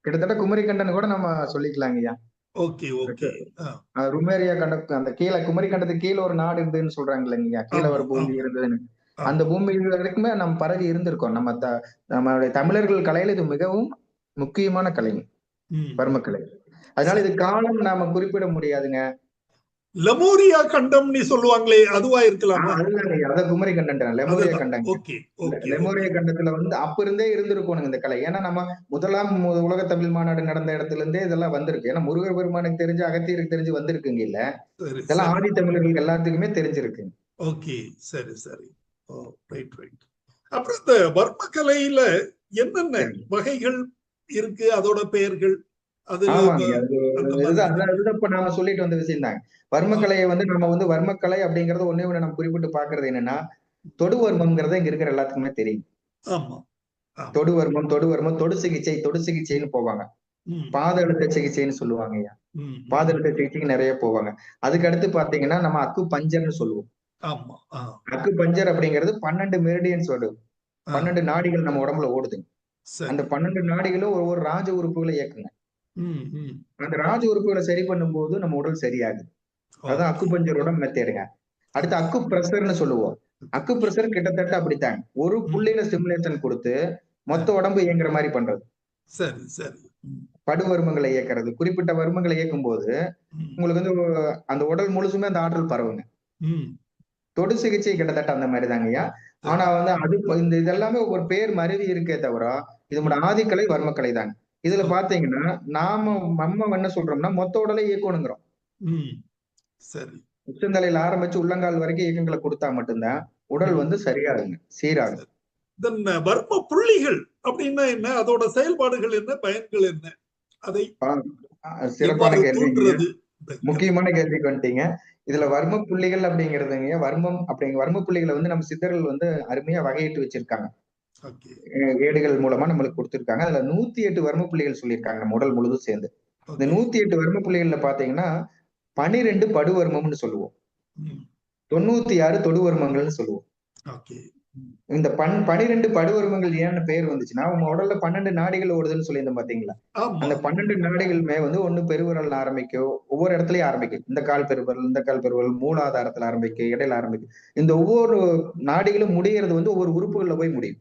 கிட்டத்தட்ட குமரிக்கண்டன் கூட நம்ம சொல்லிக்கலாங்கய்யா. ருமேரியா கண்டம் அந்த கீழே குமரிக்கண்டத்துக்கு கீழே ஒரு நாடு இருந்ததுன்னு சொல்றாங்க இல்லைங்கய்யா, கீழே ஒரு பூமி இருந்ததுன்னு. அந்த பூமி வரைக்குமே நம்ம பரவி இருந்திருக்கோம். நம்மளுடைய தமிழர்கள் கலையில இது மிகவும் முக்கியமான கலை வர்மக்கலை. அதனால இது காலம் நாம குறிப்பிட முடியாதுங்க. லெமோரியா கண்டம்னு சொல்லுவாங்களே, அதுவா இருக்கலாமா? அதுதாங்க, அத குமரி கண்டம், லெமோரியா அதுதான். கண்டங்க. Okay okay Lemuria okay. கண்டத்துல வந்து அப்ப இருந்தே இருந்திருக்கணும் இந்த கலை. ஏன்னா நம்ம முதலாம் உலக தமிழ் மாநாடு நடந்த இடத்துல இருந்தே இதெல்லாம் வந்திருக்கு. ஏன்னா முருகர் பெருமானுக்கு தெரிஞ்சு, அகத்தியருக்கு தெரிஞ்சு வந்திருக்குங்க இல்ல. சரி இதெல்லாம் சரி. ஆதி தமிழர்களுக்கு எல்லாத்துக்குமே தெரிஞ்சிருக்கு. ஓகே, சரி சரி. ஓ, ரைட் ரைட். அப்புறம் இந்த வர்மக்கலையில என்னென்ன சரிங்க. வகைகள் இருக்கு, அதோட பெயர்கள், அதுல ஆமாங்க. அது அந்த இதுதான் மாதிரி. அதுதான் இப்ப நாம சொல்லிட்டு வந்த விஷயம் தாங்க. வர்மக்கலையை வந்து நம்ம வந்து வர்மக்கலை அப்படிங்கறது ஒண்ணே ஒண்ணு நம்ம குறிப்பிட்டு பாக்குறது என்னன்னா, தொடு வர்மம்ங்கிறத இங்க இருக்கிற எல்லாத்துக்குமே தெரியும். ஆமா ஆமா. தொடு வர்மம், தொடு வர்மம், தொடு சிகிச்சை, தொடு சிகிச்சைன்னு போவாங்க. ம் பாத அழுத்த சிகிச்சைன்னு சொல்லுவாங்க ஐயா. ம் பாத ம். அழுத்த சிகிச்சைக்கு நிறைய போவாங்க. அதுக்கு அடுத்து பாத்தீங்கன்னா நம்ம அக்கு பஞ்சர்னு சொல்லுவோம். ஆமா. அக்கு பஞ்சர் அப்படிங்கிறது 12 மெரிடியன்ஸ் வரும். ஆ, 12 நாடிகள் நம்ம உடம்புல ஓடுதுங்க. அந்த சரி. 12 நாடிகளும் ஒவ்வொரு ராஜ உறுப்புகளை இயக்குங்க. ம் ம். அந்த ராஜ உறுப்புகளை சரி பண்ணும்போது நம்ம உடல் சரியாகுது. அதுதான் ஓகே அக்குபஞ்சரோட மெத்தேடுங்க. அடுத்து ஓகே. அக்கு பிரஷர்னு சொல்லுவோம். அக்கு பிரஷர் கிட்டத்தட்ட அப்படித்தாங்க. ஒரு ம். புள்ளியில ஸ்டிமுலேஷன் கொடுத்து ஆ, மொத்த உடம்பு இயங்குற மாதிரி பண்றது. சரி சரி. ம் படு வருமங்களை இயக்குறது. குறிப்பிட்ட வருமங்களை இயக்கும் போது ம் உங்களுக்கு வந்து அந்த உடல் முழுசுமே அந்த ஆற்றல் பரவுங்க. ம். தொடு சிகிச்சை கிட்டத்தட்ட அந்த மாதிரி தாங்கய்யா. ஆனா சரி. வந்து அது இந்த இதெல்லாமே ஒரு பேர் மருவி இருக்கே தவிர, இது நம்மட ம். ஆதிக்கலை, வர்மக்கலை தாங்க. இதுல ஓகே. பாத்தீங்கன்னா, நம்ம என்ன சொல்றோம்னா, மொத்த உடலை இயக்கணுங்கிறோம். ம். சரி. உச்சந்தலையில ஆரம்பிச்சு உள்ளங்கால் வரைக்கும் இயக்கங்களை கொடுத்தா மட்டும்தான் உடல் ம். வந்து சரியாகுங்க, சீராகும். சரி. தென் வர்ம புள்ளிகள் அப்படின்னா என்ன, அதோட செயல்பாடுகள் என்ன, பயன்கள் என்ன, அதை ஆ, சிறப்பான எவ்வாறு கேள்விங்க. தூண்டுறது? முக்கியமான கேள்விக்கு வந்துட்டீங்க. இதுல வர்ம புள்ளிகள் அப்படிங்கிறதுங்க, வர்ம புள்ளிகளை வந்து நம்ம சித்தர்கள் வந்து அருமையா வகையிட்டு வச்சிருக்காங்க. ஓகே ஏடுகள் மூலமா நம்மளுக்கு கொடுத்திருக்காங்க. அதுல 108 வர்ம புள்ளிகள் சொல்லியிருக்காங்க நம்ம உடல் முழுதும் சேர்ந்து. இந்த ஓகே. 108 வர்ம புள்ளிகள்ல பாத்தீங்கன்னா 12 படுவர்மம்னு சொல்லுவோம். ம். 96 தொடுவர்மங்கள்னு சொல்லுவோம். ஓகே. ம். இந்த 12 படுவர்மங்கள் ஏன்னு பேர் வந்துச்சுன்னா, உங்க உடல்ல 12 நாடிகள் ஓடுதுன்னு சொல்லியிருந்தேன் பாத்தீங்களா? ஆமா. அந்த 12 நாடிகளுமே வந்து ஒண்ணு பெருவிரல்ல ஆரம்பிக்கும். ஒவ்வொரு இடத்துலயும் ஆரம்பிக்கும். இந்த கால் பெருவிரல், இந்த கால் பெருவிரல், மூலாதாரத்துல ஆரம்பிக்கும், இடையில ஆரம்பிக்கும். இந்த ஒவ்வொரு நாடிகளும் முடியறது வந்து ஒவ்வொரு உறுப்புகள்ல போய் முடியும்.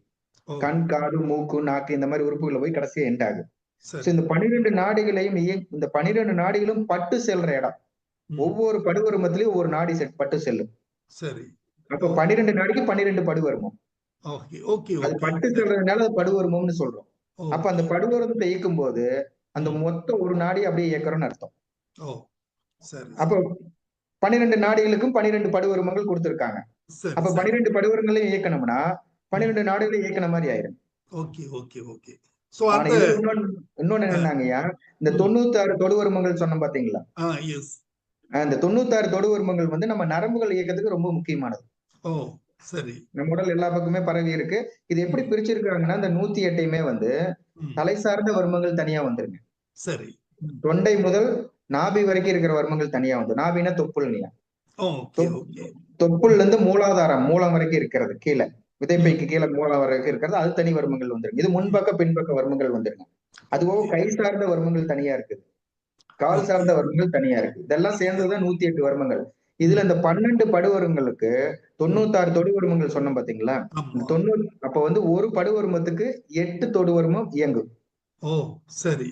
ஓ, கண், காது, மூக்கு, நாக்கு இந்த மாதிரி உறுப்புகள்ல போய் கடைசியா எண்ட் ஆகும். சோ சரி. இந்த 12 நாடிகளையும் இந்த 12 நாடிகளும் பட்டு செல்ற இடம். ம். ஒவ்வொரு படுவருமத்திலயும் ஒவ்வொரு நாடி பட்டு செல்லும். சரி. அப்ப ஓ, 12 நாடிக்கு 12 படுவருமம். ஓகே ஓகே அது ஓகே. பட்டு சரி. செல்றதுனால அது படுவருமம்னு சொல்றோம். அப்ப அந்த ஓகே. படுவருமத்தை இயக்கும் போது அந்த ம். மொத்த ஒரு நாடி அப்படியே இயக்குறோம்னு அர்த்தம். ஓ, சரி அப்போ சரி. 12 நாடிகளுக்கும் 12 படுவருமங்கள் கொடுத்திருக்காங்க. சரி அப்ப சரி. 12 படுவரங்களையும் இயக்கணும்னா ம். 12 நாடுகளையும் இயக்குன மாதிரி ஆயிரும். Okay okay okay. சோ ஆனா அந்த இதுல இன்னொன்னு என்னன்னாங்கய்யா, இந்த ம். 96 தொடுவருமங்கள் சொன்னோம் பாத்தீங்களா? எஸ். இந்த 96 தொடுவருமங்கள் வந்து நம்ம நரம்புகள் இயக்கத்துக்கு ரொம்ப முக்கியமானது. ஓ, சரி. நம்ம உடல் எல்லா பக்கமே பரவி இருக்கு. இது எப்படி ம். பிரிச்சிருக்காங்கன்னா, இந்த 108யுமே வந்து ம். தலை சார்ந்த வர்மங்கள் தனியா வந்துருங்க. சரி. ம். தொண்டை முதல் நாபி வரைக்கும் இருக்கிற வர்மங்கள் தனியா வந்து, நாபின்னா தொப்புள்னியா. Okay okay. தொப்புள்ல இருந்து மூலாதாரம், மூலம் வரைக்கும் இருக்கிறது கீழ. ம். விதைப்பைக்கு கீழ மூலம் வரைக்கும் இருக்கிறது. அது தனி வர்மங்கள் வந்துருங்க. இது ம். முன்பக்க, பின்பக்க வர்மங்கள் வந்துருங்க. அதுபோக ஓகே கை சார்ந்த வர்மங்கள் தனியா இருக்குது. Call okay. சார்ந்த வர்மங்கள் தனியா இருக்கு. இதெல்லாம் சரி. சேர்ந்ததுதான் 108 வர்மங்கள். இதுல ம். இந்த 12 படுவர்மங்களுக்கு ம். 96 தொடுவர்மங்கள் சொன்னோம் பாத்தீங்களா? இந்த ஆமா. 90 அப்ப வந்து ஒரு படுவர்மத்துக்கு 8 தொடுவர்மம் இயங்கும். ஓ, சரி.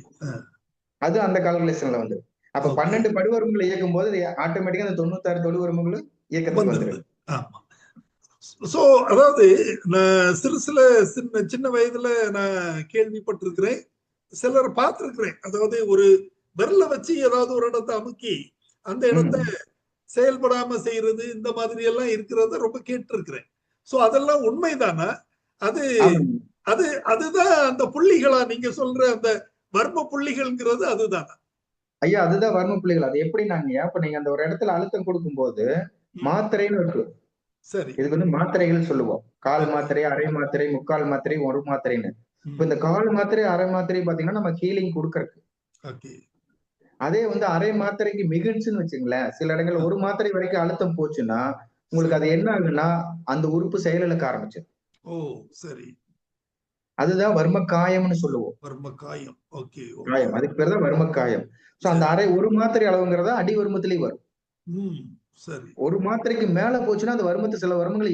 அது அந்த கால்குலேஷன்ல வந்துரும். அப்ப ஓகே. 12 படுவர்மங்களை இயக்கும்போது ஆட்டோமேட்டிக்கா அந்த 96 தொடுவர்மங்களும் இயக்கத்துக்கு வந்துருது. வந்துரும். ஆமா. சோ அதாவது நான் சின்ன சின்ன வயதுல நான் கேள்விப்பட்டிருக்கிறேன். சிலர் பார்த்திருக்கிறேன். அதாவது ஒரு விரல வச்சு ஏதாவது ஒரு இடத்தை அமுக்கி அந்த இடத்த ம். செயல்படாம செய்யறது, இந்த மாதிரி எல்லாம் இருக்கிறத ரொம்ப கேட்டிருக்கிறேன். சோ அதெல்லாம் உண்மைதானா? அது ஆமாங்க. அது அதுதான் அந்த புள்ளிகளா, நீங்க சொல்ற அந்த வர்ம புள்ளிகள்ங்கிறது அதுதானா? ஐயா அதுதான் வர்ம புள்ளிகள். அது எப்படின்னாங்கய்யா, இப்ப நீங்க அந்த ஒரு இடத்துல அழுத்தம் கொடுக்கும்போது, ம். மாத்திரைன்னு இருக்கு. சரி. இதுக்கு வந்து மாத்திரைகள் சொல்லுவோம். Call okay. மாத்திரை, அரை மாத்திரை, முக்கால் மாத்திரை, ஒரு மாத்திரைன்னு. இப்ப ம். இந்த கால் மாத்திரை, அரை மாத்திரை பாத்தீங்கன்னா நம்ம ஹீலிங் குடுக்கறக்கு. ஓகே. அதே வந்து அரை மாத்திரைக்கு மிகுன்ஸ்ன்னு வச்சுங்களேன், சில இடங்கள்ல ஒரு மாத்திரை வரைக்கும் அழுத்தம் போச்சுன்னா, உங்களுக்கு சரி. அது என்ன ஆகுன்னா, அந்த உறுப்பு செயலிழக்க ஆரம்பிச்சிரும். ஓ, சரி. அதுதான் வர்ம காயம்னு சொல்லுவோம். வர்ம காயம். Okay okay. காயம். அதுக்கு பேரு தான் வர்ம காயம். சோ அந்த சரி. ஒரு மாத்திரை அளவுங்கிறத அடி வர்மத்திலேயும் வரும். ம். சரி. ஒரு மாத்திரைக்கு மேல போச்சுன்னா, அந்த வர்மத்த சில வர்மங்கள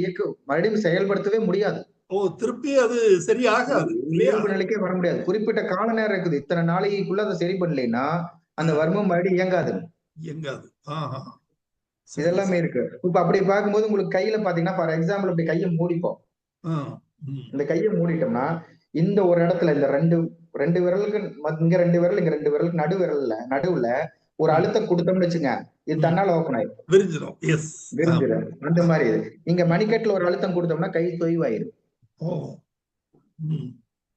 மறுபடியும் செயல்படுத்தவே முடியாது. ஓ, திருப்பி அது சரியாகாது இல்லையா? இயல்பு நிலைக்கே வர முடியாது. குறிப்பிட்ட கால நேரம் இருக்குது. இத்தன நாளைக்குள்ள அத சரி பண்ணலைன்னா, ஆ, அந்த வர்மம் மறுபடியும் இயங்காது. இயங்காது. ஆஹா. சரி, இதெல்லாமே சரி. இருக்கு. இப்ப அப்படி பார்க்கும்போது உங்களுக்கு கையில பாத்தீங்கன்னா, ஃபார் எக்ஸாம்பிள் இப்படி கையை மூடிப்போம். ஆ, ம், இந்த கையை மூடிட்டோம்னா, இந்த ஒரு இடத்துல இந்த ரெண்டு விரலுக்கு இங்க 2 விரல், இங்க 2 விரலுக்கு நடுவுல ஒரு ம், அழுத்தம் கொடுத்தோம்னு வச்சுங்க, இது ம். தன்னால ஓப்பன் ஆயிடும். விரிஞ்சிடும். எஸ். விரிஞ்சிடும். அந்த ஆ. மாதிரி இது. இங்க மணிக்கட்டுல ஒரு அழுத்தம் கொடுத்தோம்னா கை தொய்வாயிரும். ஓ. ம்.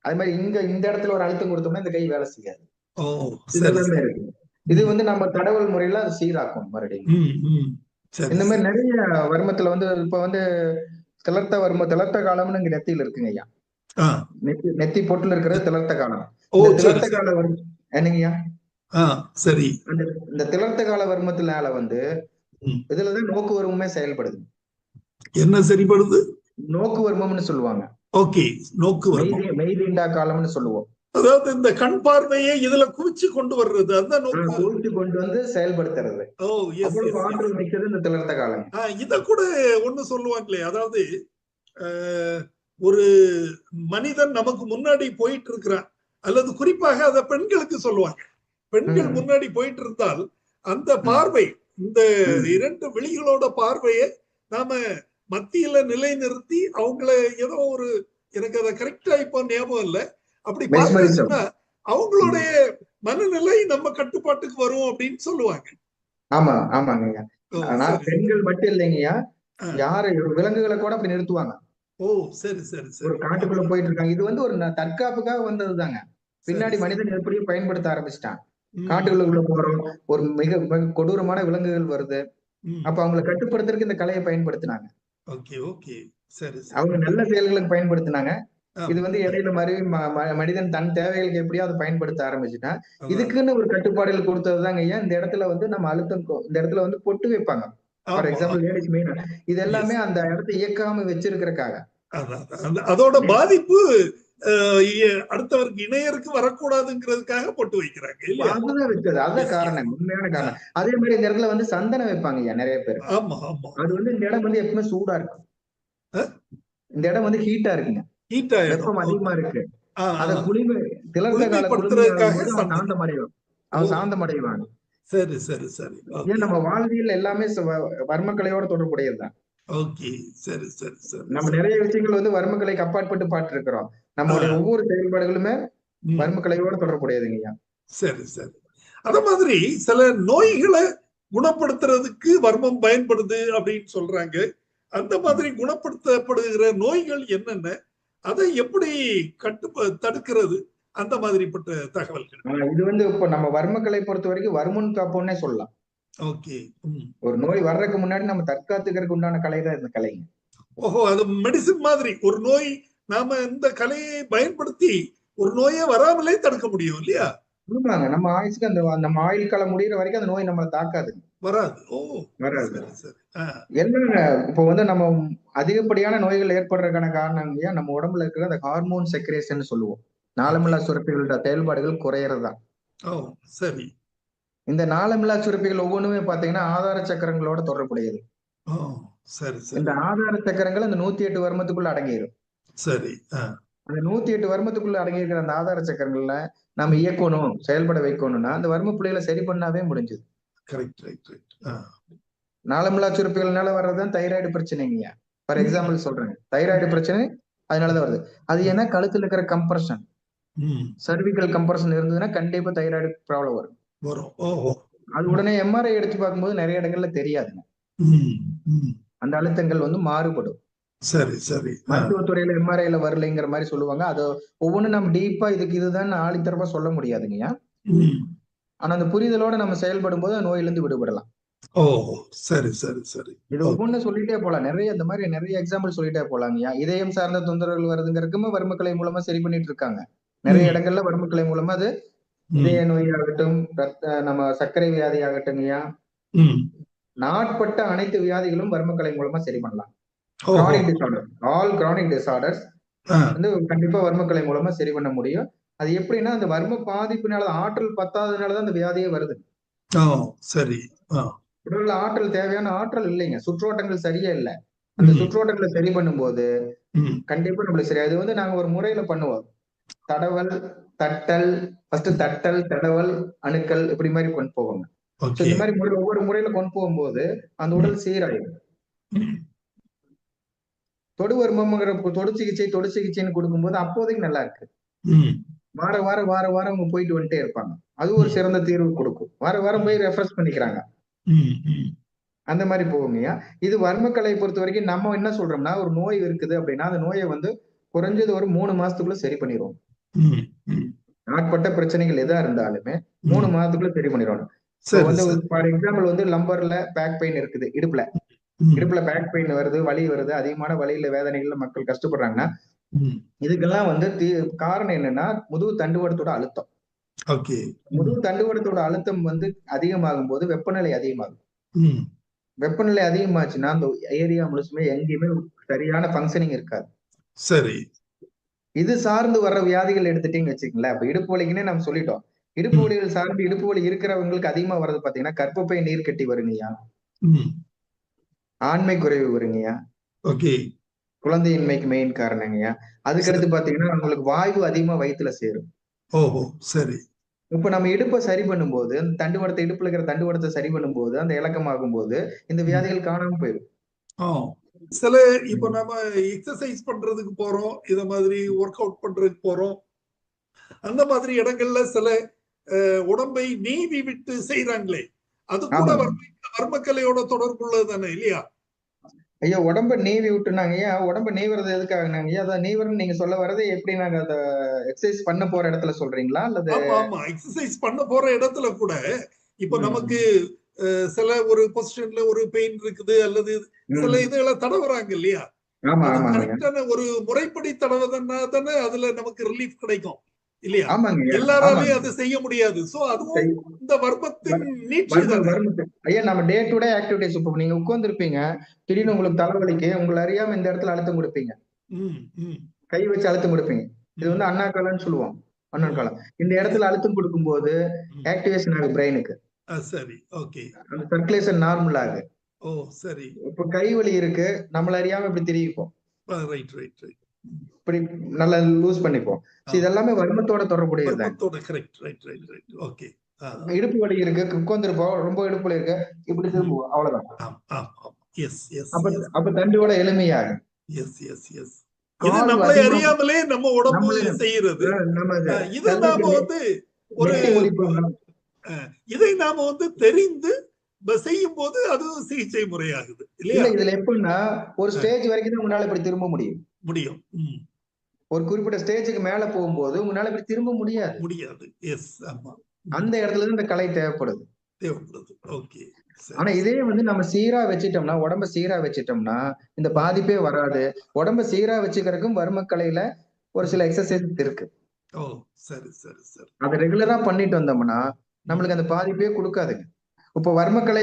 அது மாதிரி இந்த இடத்துல ஒரு அழுத்தம் கொடுத்தோம்னா இந்த கை வேலை செய்யாது. ஓ. சரி, இதெல்லாமே சரி. இருக்கு. இது ம், வந்து நம்ம தடவல் முறையில அது சீராக்கும் மறுபடியும். ம், ம். சரி, இந்த மாதிரி சரி. நிறைய வர்மத்துல வந்து இப்ப வந்து திளர்த்த காலம்னு இங்க நெத்தியில இருக்குங்க ஐயா. ஆ. நெத்தி பொட்டுல இருக்கிறது திளர்த்த காலம். ஓ, இந்த சரி, திளர்த்த சரி. கால வர்மம் என்னங்கய்யா? ஆ, சரி. அந்த இந்த திளர்த்த கால வர்மத்தினால வந்து ம். இதுலதான் நோக்கு வர்மமே செயல்படுது. என்ன சரிபடுது? நோக்கு வர்மம்னு சொல்லுவாங்க. ஓகே. நோக்கு வர்மம். மெய்தீண்டா காலம்னு சொல்லுவோம். அதாவது இந்த கண் பார்வையை இதுல குவிச்சு கொண்டு வர்றது அதுதான் நோக்கு. குவித்து கொண்டு வந்து செயல்படுத்துறது. ஓ, எஸ், அவ்வளவு எஸ், எஸ். ஆற்றல் மிக்கது இந்த திளர்த்த காலம். இத கூட ஒண்ணு சொல்லுவாங்களே, அதாவது அஹ், ஒரு மனிதன் நமக்கு முன்னாடி போயிட்டு இருக்கிறான், அல்லது குறிப்பாக அத பெண்களுக்கு சொல்லுவாங்க. பெண்கள் ம், முன்னாடி போயிட்டு இருந்தால் அந்த ம், பார்வை, இந்த ம். 2 விழிகளோட பார்வையை நாம மத்தியில நிலைநிறுத்தி அவங்கள ஏதோ ஒரு, எனக்கு அதை கரெக்டா இப்போ ஞாபகம் இல்லை, அப்படி பார்த்தோம்னு மெஸ்மரிசம். சொன்னா அவங்களுடைய மனநிலை நம்ம கட்டுப்பாட்டுக்கு வரும் அப்படின்னு சொல்லுவாங்க. ஆமா, ஆமாங்கய்யா. ஓ, ஆனா சரி. பெண்கள் மட்டும் இல்லைங்கய்யா. ஆ. யாரு விலங்குகளை கூட அப்படி நிறுத்துவாங்க. ஓ, சரி, சரி, ஒரு சரி. காட்டுக்குள்ள போயிட்டு இருக்காங்க. இது வந்து ஒரு தற்காப்புக்காக வந்ததுதாங்க. சரி, பின்னாடி சரி. மனிதன் எப்படியும் பயன்படுத்த ஆரம்பிச்சிட்டான். ம், காட்டுக்குள்ள போறோம். ஒரு மிக மிக கொடூரமான விலங்குகள் வருது. ம். அப்ப அவங்களை கட்டுப்படுத்துறதுக்கு இந்த கலையை பயன்படுத்தினாங்க. Okay, okay. சரி, சரி. அவங்க நல்ல செயல்களுக்கு பயன்படுத்தினாங்க. இது ஆமா. வந்து இடையில மனிதன் தன் தேவைகளுக்கு எப்படியோ அதை பயன்படுத்த ஆரம்பிச்சுட்டான். அதான். இதுக்குன்னு ஒரு கட்டுப்பாடுகள் கொடுத்ததுதாங்க ஐயா. இந்த இடத்துல வந்து நம்ம இந்த இடத்துல வந்து பொட்டு வைப்பாங்க. ஃபார் ஆமா. Example ladies main. இது எல்லாமே எஸ். அந்த இடத்தை இயக்காம வச்சிருக்கிறதுக்காக. அதான், அதான். அதோட பாதிப்பு அடுத்தவருக்கு இணையருக்கு வரக்கூடாதுங்கிறதுக்காக போட்டு வைக்கிறாங்க இல்லையா? அதுதான் வச்சது. அதுதான் எஸ், எஸ். காரணம். உண்மையான காரணம். அதே மாதிரி இந்த இடத்துல வந்து சந்தனம் வைப்பாங்க ஐயா நிறைய பேர். ஆமா, ஆமா. அது வந்து இந்த இடம் வந்து எப்பவுமே சூடா இருக்கும். அஹ், இந்த இடம் வந்து ஹீட்டா இருக்குங்க. ஹீட் ஆயிடும். வெப்பம் அதிகமா ஓகே. இருக்கு. ஆ, அத ஆ. திளர்த்த கால குளுமையாகும் குளுமைப்படுத்துறதுக்காக போது அவன் சந்தனம். சாந்தமடைவான். ஓ, அவன் சாந்தமடைவான். சரி, சரி, சரி. ஏன் ஓகே, நம்ம வாழ்வியல் எல்லாமே வர்மக்கலையோட தொடர்புடையதுதான். ஓகே. சரி, சரி, சரி, நம்ம சரி. நிறைய விஷயங்கள் வந்து வர்மக்கலைக்கு அப்பாற்பட்டு பார்த்திருக்கிறோம். ஆ, நம்மளுடைய ஒவ்வொரு செயல்பாடுகளுமே ம். வர்மக்கலையோட தொடர்புடையதுங்கய்யா. சரி, சரி. அத மாதிரி சில நோய்களை குணப்படுத்துறதுக்கு வர்மம் பயன்படுது அப்படின்னு சொல்றாங்க. அந்த ம். மாதிரி குணப்படுத்தப்படுகிற நோய்கள் என்னென்ன? அதை எப்படி தடுக்கிறது? அந்த மாதிரிப்பட்ட தகவல்கள். இது வந்து இப்ப நம்ம வர்மக்கலை பொறுத்தவரைக்கும் வருமுன் காப்போம்னே சொல்லலாம். ஓகே. ம். ஒரு நோய் வர்றதுக்கு முன்னாடி நம்ம தற்காத்துக்கிறதுக்கு உண்டான கலை தான் இந்த கலைங்க. ஓஹோ! அது மெடிசின் மாதிரி. ஒரு நோய், நாம இந்த கலையை பயன்படுத்தி ஒரு நோயே வராமலே தடுக்க முடியும் இல்லையா? ஆமாங்க. நம்ம ஆயுசுக்கு நம்ம ஆயுள் காலம் முடியிற வரைக்கும் அந்த நோய் நம்மள தாக்காது. வராது. ஓ! வராது. சரி, சரி. ஆ. என்னங்க இப்போ வந்து நம்ம அதிகப்படியான நோய்கள் ஏற்படுறதுக்கான காரணம் நம்ம உடம்புல இருக்கிற அந்த ஹார்மோன் செக்ரேஷன் சொல்லுவோம். ஓகே. நாளமில்லா சுரப்பிகளோட செயல்பாடுகள் குறையறது தான். ஓ! சரி. இந்த நாளமில்லா சுரப்பிகள் ஒவ்வொன்றுமே பாத்தீங்கன்னா ஆதார சக்கரங்களோட தொடர்புடையது. ஓ! சரி, இந்த சரி. ஆதார சக்கரங்கள் அந்த 108 வர்மத்துக்குள்ள அடங்கிடும். சரி. ஆ. அந்த 108 வர்மத்துக்குள்ள அடங்கி இருக்கிற அந்த ஆதார சக்கரங்கள்ல நம்ம ம். இயக்கணும், செயல்பட வைக்கணும்னா அந்த வர்ம புள்ளிகளை சரி பண்ணாவே முடிஞ்சது. Correct, right, right. ஆ. நாளமில்லா சுரப்பிகள்னால வர்றதுதான் தைராய்டு பிரச்சனைங்க. ஃபார் ம். எக்ஸாம்பிள் சொல்றேங்க. தைராய்டு ம். பிரச்சனை அதனாலதான் வருது. அது ம். ஏன்னா கழுத்துல இருக்கிற கம்ப்ரஷன், ம். சர்விக்கல் கம்ப்ரஷன் இருந்ததுன்னா கண்டிப்பா தைராய்டு ப்ராப்ளம் வரும். வரும். ஓஹோ! அது ம். உடனே எம்ஆர்ஐ எடுத்து பார்க்கும்போது நிறைய இடங்கள்ல தெரியாதுங்க. ம். ம். அந்த அழுத்தங்கள் வந்து மாறுபடும். சரி, சரி. ஆ. மருத்துவத்துறையில எம்ஆர்ஐல வரலைங்கிற மாதிரி சொல்லுவாங்க. அது ஒவ்வொன்றும் நம்ம டீப்பா இதுதான் ஆணித்தரமா சொல்ல முடியாதுங்கய்யா. ம். ஆனா அந்த புரிதலோட நம்ம செயல்படும் போது நோயிலிருந்து விடுபடலாம். ஓஹோ! சரி, சரி, சரி. இது ஓகே. ஒவ்வொன்றும் சொல்லிட்டே போலாம். இந்த மாதிரி நிறைய எக்ஸாம்பிள் சொல்லிட்டே போலாங்கய்யா. இதயம் சார்ந்த தொந்தரவுகள் வருதுங்கிறதுக்குமே வர்மக்கலை மூலமா சரி பண்ணிட்டு இருக்காங்க. நிறைய ம். இடங்கள்ல வர்மக்கலை மூலமா அது இதய ம். நோய் ஆகட்டும், நம்ம சர்க்கரை வியாதி ஆகட்டும்ங்கய்யா, ம். நாட்பட்ட அனைத்து வியாதிகளும் வர்மக்கலை மூலமா சரி பண்ணலாம். ஓஹோ! Chronic disorder, all chronic disorders ஆ. வந்து கண்டிப்பா வர்மக்கலை மூலமா சரி பண்ண முடியும். அது எப்படின்னா அந்த வர்ம பாதிப்பினால ஆற்றல் பத்தாததுனாலதான் அந்த வியாதியே வருது. ஓ! சரி. ஆ. உடல்ல ஆற்றல் தேவையான ஆற்றல் இல்லைங்க. சுற்றோட்டங்கள் சரியா இல்ல. அந்த ம். சுற்றோட்டங்களை சரி பண்ணும்போது ம். கண்டிப்பா நம்மளுக்கு சரி. அது வந்து நாங்க ஒரு முறையில பண்ணுவோம். தடவல், தட்டல், ஃபர்ஸ்ட் தட்டல், தடவல், அணுக்கல் இப்படி மாதிரி கொண்டு போவோங்க. ஓகே. இந்த மாதிரி ஒவ்வொரு முறையில கொண்டு போகும்போது அந்த உடல் சீராயிடும். தொடு வர்மம்ங்கிற தொடு சிகிச்சைன்னு கொடுக்கும்போது அப்போதைக்கு நல்லா இருக்கு. வாரம் அவங்க போயிட்டு வந்துட்டே இருப்பாங்க. அது ஒரு சிறந்த தீர்வு கொடுக்கும். வாரம் போய் ரெஃப்ரெஷ் பண்ணிக்கிறாங்க. அந்த மாதிரி போகுங்கய்யா. இது வர்மக்கலையை பொறுத்த வரைக்கும் நம்ம என்ன சொல்றோம்னா, ஒரு நோய் இருக்குது அப்படின்னா அந்த நோயை குறைஞ்சது ஒரு 3 மாசத்துக்குள்ள சரி பண்ணிடுவோம். நாட்பட்ட பிரச்சனைகள் எதா இருந்தாலுமே 3 மாதத்துக்குள்ள சரி பண்ணிடுவாங்க. ஃபார் எக்ஸாம்பிள் லம்பர்ல பேக் பெயின் இருக்குது, இடுப்புல பேக் பெயின் வருது, வலி வருது, அதிகமான வலியில வேதனைகள்ல மக்கள் கஷ்டப்படுறாங்கன்னா இதுக்கெல்லாம் காரணம் என்னன்னா முதுகு தண்டுவடத்தோட அழுத்தம். முதுகு தண்டுவடத்தோட அழுத்தம் அதிகமாகும் போது வெப்பநிலை அதிகமாகும். வெப்பநிலை அதிகமாச்சுன்னா அந்த ஏரியா முழுசுமே எங்கேயுமே சரியான ஃபங்க்ஷனிங் இருக்காது. சரி. இது சார்ந்து வர்ற வியாதிகள் எடுத்துட்டீங்கன்னு வச்சுக்கங்களேன். இப்ப இடுப்பு வலிக்குன்னே நம்ம சொல்லிட்டோம். இடுப்பு வலிகள் சார்ந்து இடுப்பு வலி இருக்கிறவங்களுக்கு அதிகமா வர்றது பாத்தீங்கன்னா கர்ப்பப்பை நீர் கட்டி வருங்கய்யா, ஆண்மை குறைவு வருங்கய்யா, குழந்தையின்மைக்கு மெயின் காரணங்கய்யா. அதுக்கடுத்து பாத்தீங்கன்னா உங்களுக்கு வாய்வு அதிகமா வயிற்றுல சேரும். ஓஹோ, சரி. இப்ப நம்ம இடுப்பை சரி பண்ணும்போது அந்த இடுப்புல இருக்கிற தண்டுவடத்தை சரி பண்ணும்போது அந்த இலக்கமாகும் போது இந்த வியாதிகள் காணாம போயிடும். சில இப்ப நம்ம எக்ஸசைஸ் பண்றதுக்கு போறோம், இத மாதிரி ஒர்க் அவுட் பண்றதுக்கு போறோம், அந்த மாதிரி இடங்கள்ல சில உடம்பை நீவி விட்டு செய்யறாங்களே, அது கூட வர்மக்கலையோட தொடர்புள்ளது தானே இல்லையா? ஐயா உடம்ப நீவி விட்டுனாங்க. ஏன் உடம்ப நீவுறது எதுக்காகனாங்க? அதான் நீவர்னு நீங்க சொல்ல வர்றது எப்படி? நாங்க அத எக்ஸசைஸ் பண்ண போற இடத்துல சொல்றீங்களா அல்லது? ஆமா, எக்ஸசைஸ் பண்ண போற இடத்துல கூட இப்ப நமக்கு சில ஒரு பொசிஷன்ல ஒரு பெயின் இருக்குது அல்லது சில இதுகளை தடவுறாங்க இல்லையா? கரெக்டான ஒரு முறைப்படி தடவுதுன்னா தானே அதுல நமக்கு ரிலீஃப் கிடைக்கும் இல்லையா? எல்லாராலையும் அதை செய்ய முடியாது. சோ அதுவும் இந்த வர்மத்தின் நீட்சி தானே. ஐயா நம்ம டே டு டே ஆக்டிவிட்டிஸ், இப்ப நீங்க உட்கார்ந்து இருப்பீங்க, திடீர்னு உங்களுக்கு தலைவலிக்கு, உங்களை அறியாம இந்த இடத்துல அழுத்தம் கொடுப்பீங்க, கை வச்சு அழுத்தம் கொடுப்பீங்க. இது அண்ணா காலம்னு சொல்லுவோம். அண்ணன் காலம். இந்த இடத்துல அழுத்தம் கொடுக்கும் போது ஆக்டிவேஷன் ஆகும் பிரெயினுக்கு. சரி, ஓகே. அந்த சர்க்குலேஷன் நார்மல் ஆகுது. ஓ சரி. இப்ப கை வலி இருக்கு, நம்மள அறியாம இப்படி திரிப்போம், ரைட் ரைட் ரைட், இப்படி நல்லா லூஸ் பண்ணிப்போம். இதெல்லாமே வர்மத்தோட தொடர்புடையது. ஓகே. இடுப்பு வலி இருக்கு, உட்கார்ந்துருப்போம், ரொம்ப இடுப்பு வலி இருக்கு, இப்படி திரும்புவோம், அவ்வளவுதான். அப்ப தண்டுவட எளிமையாகும். இது நம்மளை அறியாமலே நம்ம உடம்பு செய்யறது. இதை நாம ஒரு இதை நாம தெரிந்து செய்யும் போது அது சிகிச்சை முறையாகுது இல்லையா? இதுல எப்படின்னா ஒரு ஸ்டேஜ் வரைக்கும் தான் உங்களால இப்படி திரும்ப முடியும். ஒரு குறிப்பிட்ட ஸ்டேஜுக்கு மேல போகும்போது உங்களால இப்படி திரும்ப முடியாது. எஸ், ஆமா. அந்த இடத்துல இருந்து இந்த கலை தேவைப்படுது. ஓகே. ஆனா இதே நம்ம சீரா வச்சிட்டோம்னா, உடம்ப சீரா வச்சிட்டோம்னா இந்த பாதிப்பே வராது. உடம்ப சீரா வச்சுக்கிறதுக்கும் வர்மக்கலையில ஒரு சில எக்ஸசைஸ் இருக்கு. ஓ சரி சரி சரி. அதை ரெகுலரா பண்ணிட்டு வந்தோம்னா நம்மளுக்கு அந்த பாதிப்பே கொடுக்காதுங்க. இப்ப வர்மக்கலை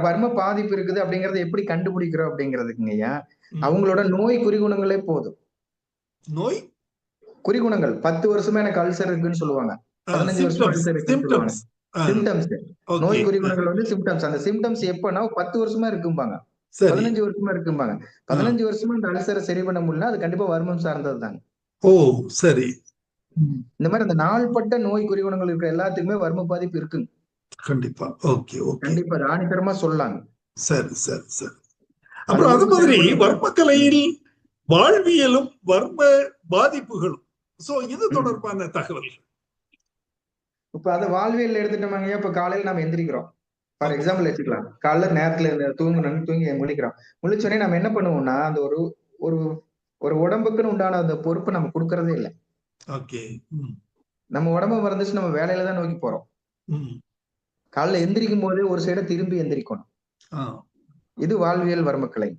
வர்ம பாதிப்பு இருக்குது அப்படிங்கறத எப்படி கண்டுபிடிக்கிறோம் அப்படிங்கிறதுக்குங்கய்யா, அவங்களோட நோய் குறிகுணங்களே போதும். நோய் குறிகுணங்கள் 10 வருஷமா எனக்கு அல்சர் இருக்குன்னு சொல்லுவாங்க, 15 வருஷமா அல்சர் இருக்குன்னு சொல்லுவாங்க. சிம்டம்ஸ், நோய் குறிகுணங்கள் சிம்டம்ஸ். அந்த சிம்டம்ஸ் எப்பன்னா 10 வருஷமா இருக்கும்பாங்க, 15 வருஷமா இருக்கும்பாங்க. 15 வருஷமா அந்த அல்சரை சரி பண்ண முடியல, அது கண்டிப்பா வர்மம் சார்ந்ததுதாங்க. ஓ சரி. இந்த மாதிரி அந்த நாள்பட்ட நோய் குறிகுணங்கள் இருக்கிற எல்லாத்துக்குமே வர்ம பாதிப்பு இருக்குங்க. கண்டிப்பா. ஓகே ஓகே, கண்டிப்பா ஆணித்தரமா சொல்லலாங்க. சரி சரி சரி. அப்புறம் அது மாதிரி வர்மக்கலையில் வாழ்வியலும் வர்ம பாதிப்புகளும், சோ இது தொடர்பான தகவல்கள். இப்ப அது வாழ்வியல் எடுத்துட்டோமாங்க. இப்ப காலையில நம்ம எந்திரிக்கிறோம், ஃபார் எக்ஸாம்பிள் வச்சுக்கலாம். காலைல நேரத்துல தூங்கி முழிக்கிறோம். முழிச்சோடனே நம்ம என்ன பண்ணுவோம்னா அந்த ஒரு உடம்புக்குன்னு உண்டான அந்த பொறுப்பை நம்ம கொடுக்கறதே இல்லை. ஓகே. நம்ம உடம்பு மறந்துச்சு, நம்ம வேலையில தான் நோக்கி போறோம். காலைல எந்திரிக்கும் போது ஒரு சைட திரும்பி எந்திரிக்கணும். இது வாழ்வியல் வர்மக்கலை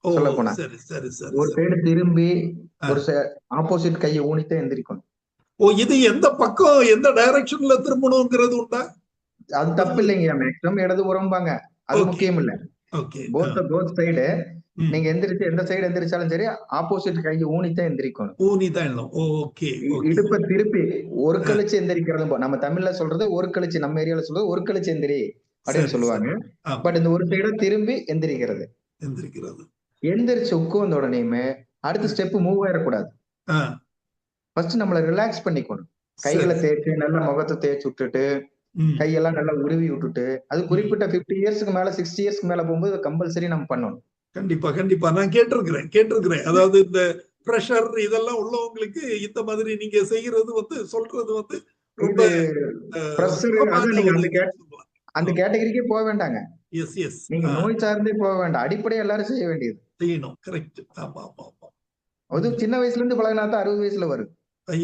சொல்ல போனா. ஒரு சைடு திரும்பி ஒரு ஆப்போசிட் கையை ஊனித்தான் எந்திரிக்கணும். ஓ, இது எந்த பக்கம் எந்த டைரக்ஷன்ல திரும்பணும்ங்கிறது உண்டா? அது தப்பு இல்லைங்க. மேக்ஸிமம் இடது புறம்பாங்க, அது முக்கியம் இல்ல. போத் சைடு நீங்க எந்திரிச்சு எந்த சைடு எந்திரிச்சாலும் சரி ஆப்போசிட் கையை ஊனித்தான் எந்திரிக்கணும். இடுப்பை திருப்பி ஒரு கழிச்சு எந்திரிக்கிறது நம்ம தமிழ்ல சொல்றது ஒரு கழிச்சு, நம்ம ஏரியால சொல்றது ஒரு கழிச்சு எந்திரி அப்படின்னு சொல்லுவாங்க. பட் இந்த ஒரு சைட திரும்பி எந்திரிக்கிறது. எந்திரிச்சு உட்கார்ந்த உடனேயுமே அடுத்த ஸ்டெப் மூவ் ஆயிடக்கூடாது. ஃபர்ஸ்ட் நம்மள ரிலாக்ஸ் பண்ணிக்கணும். கைகளை தேய்ச்சி நல்லா முகத்தை தேய்ச்சி விட்டுட்டு ம். கையெல்லாம் நல்லா உருவி விட்டுட்டு, அது குறிப்பிட்ட 50 இயர்ஸ்க்கு மேல 60 இயர்ஸ்க்கு மேல போகும்போது கம்பல்சரி நம்ம பண்ணணும். கண்டிப்பா கண்டிப்பா நான் கேட்டிருக்கிறேன். அதாவது இந்த பிரஷர் இதெல்லாம் உள்ளவங்களுக்கு இந்த மாதிரி நீங்க செய்யறது வந்து சொல்றது வந்து ரொம்ப இது பிரஷர் சுகமான அதான் நீங்க ஒரு அந்த இதுன்னு சொல்லலாம். அந்த கேட்டகரிக்கே போக வேண்டாங்க. எஸ் எஸ் நீங்க நோய் சார்ந்தே போக வேண்டாம். அடிப்படையா எல்லாரும் செய்ய வேண்டியது. செய்யணும். கரெக்ட். ஆமா ஆமா ஆமா. அதுவும் சின்ன வயசுல இருந்து பழகினா தான் 60 வயசுல வரும்.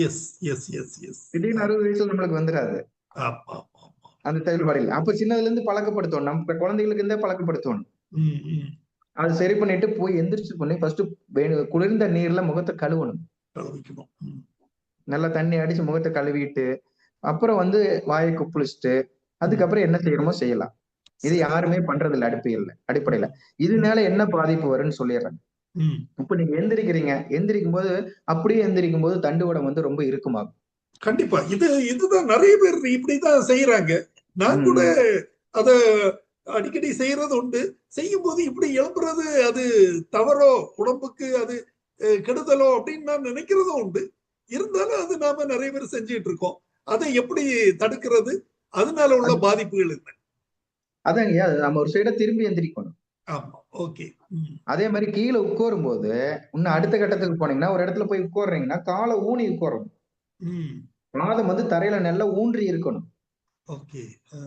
Yes yes yes yes. திடீர்னு 60 வயசுல நம்மளுக்கு வந்துடாது. ஆமா ஆமா ஆமா. அந்த செயல்பாடு இல்ல. அப்ப சின்னதுல இருந்து பழக்கப்படுத்தணும். நம்ம குழந்தைகளுக்கு இருந்தே பழக்கப்படுத்தணும். ம், ம். அது சரி பண்ணிட்டு போய் எந்திரிச்சு பண்ணி ஃபர்ஸ்ட் குளிர்ந்த நீர்ல முகத்தை கழுவணும். கலவைக்கணும். ம். நல்லா தண்ணி அடிச்சு முகத்தை கழுவிட்டு, அப்புறம் வந்து வாயை கொப்பளிச்சுட்டு, அதுக்கப்புறம் என்ன செய்யணுமோ செய்யலாம். இது சரி. யாருமே பண்றது இல்ல அடிப்படையில. இதனால என்ன பாதிப்பு வரும்னு சொல்லிடுறேன். ம். இப்ப நீங்க எந்திரிக்கிறீங்க. எந்திரிக்கும் போது அப்படியே எந்திரிக்கும் போது தண்டுவடம் வந்து ரொம்ப இறுக்கமாகும். கண்டிப்பா. இதுதான் நிறைய பேர் இப்படிதான் செய்யறாங்க. நான் ம், கூட ம். அத அடிக்கடி செய்யறது உண்டு. செய்யும்போது இப்படி எழுப்புறது அது தவறோ, உடம்புக்கு அது கெடுதலோ அப்படின்னு நான் நினைக்கிறதும் உண்டு. இருந்தாலும் அது நாம நிறைய பேர் செஞ்சுட்டு இருக்கோம். அதை எப்படி தடுக்கிறது? அதனால உள்ள அது பாதிப்புகள் என்ன? அதாங்கய்யா. அது நம்ம ஒரு சைடா திரும்பி எந்திரிக்கணும். ஆமா. ஓகே. ம். அதே மாரி கீழ உட்காரும்போது, இன்னும் ம். அடுத்த கட்டத்துக்கு போனீங்கன்னா, ஒரு இடத்துல போய் உட்கார்றீங்கன்னா, கால ஊனி உட்காரணும். ம். பாதம் வந்து தரையில நல்லா ஊன்றி இருக்கணும். ஓகே. ஆ.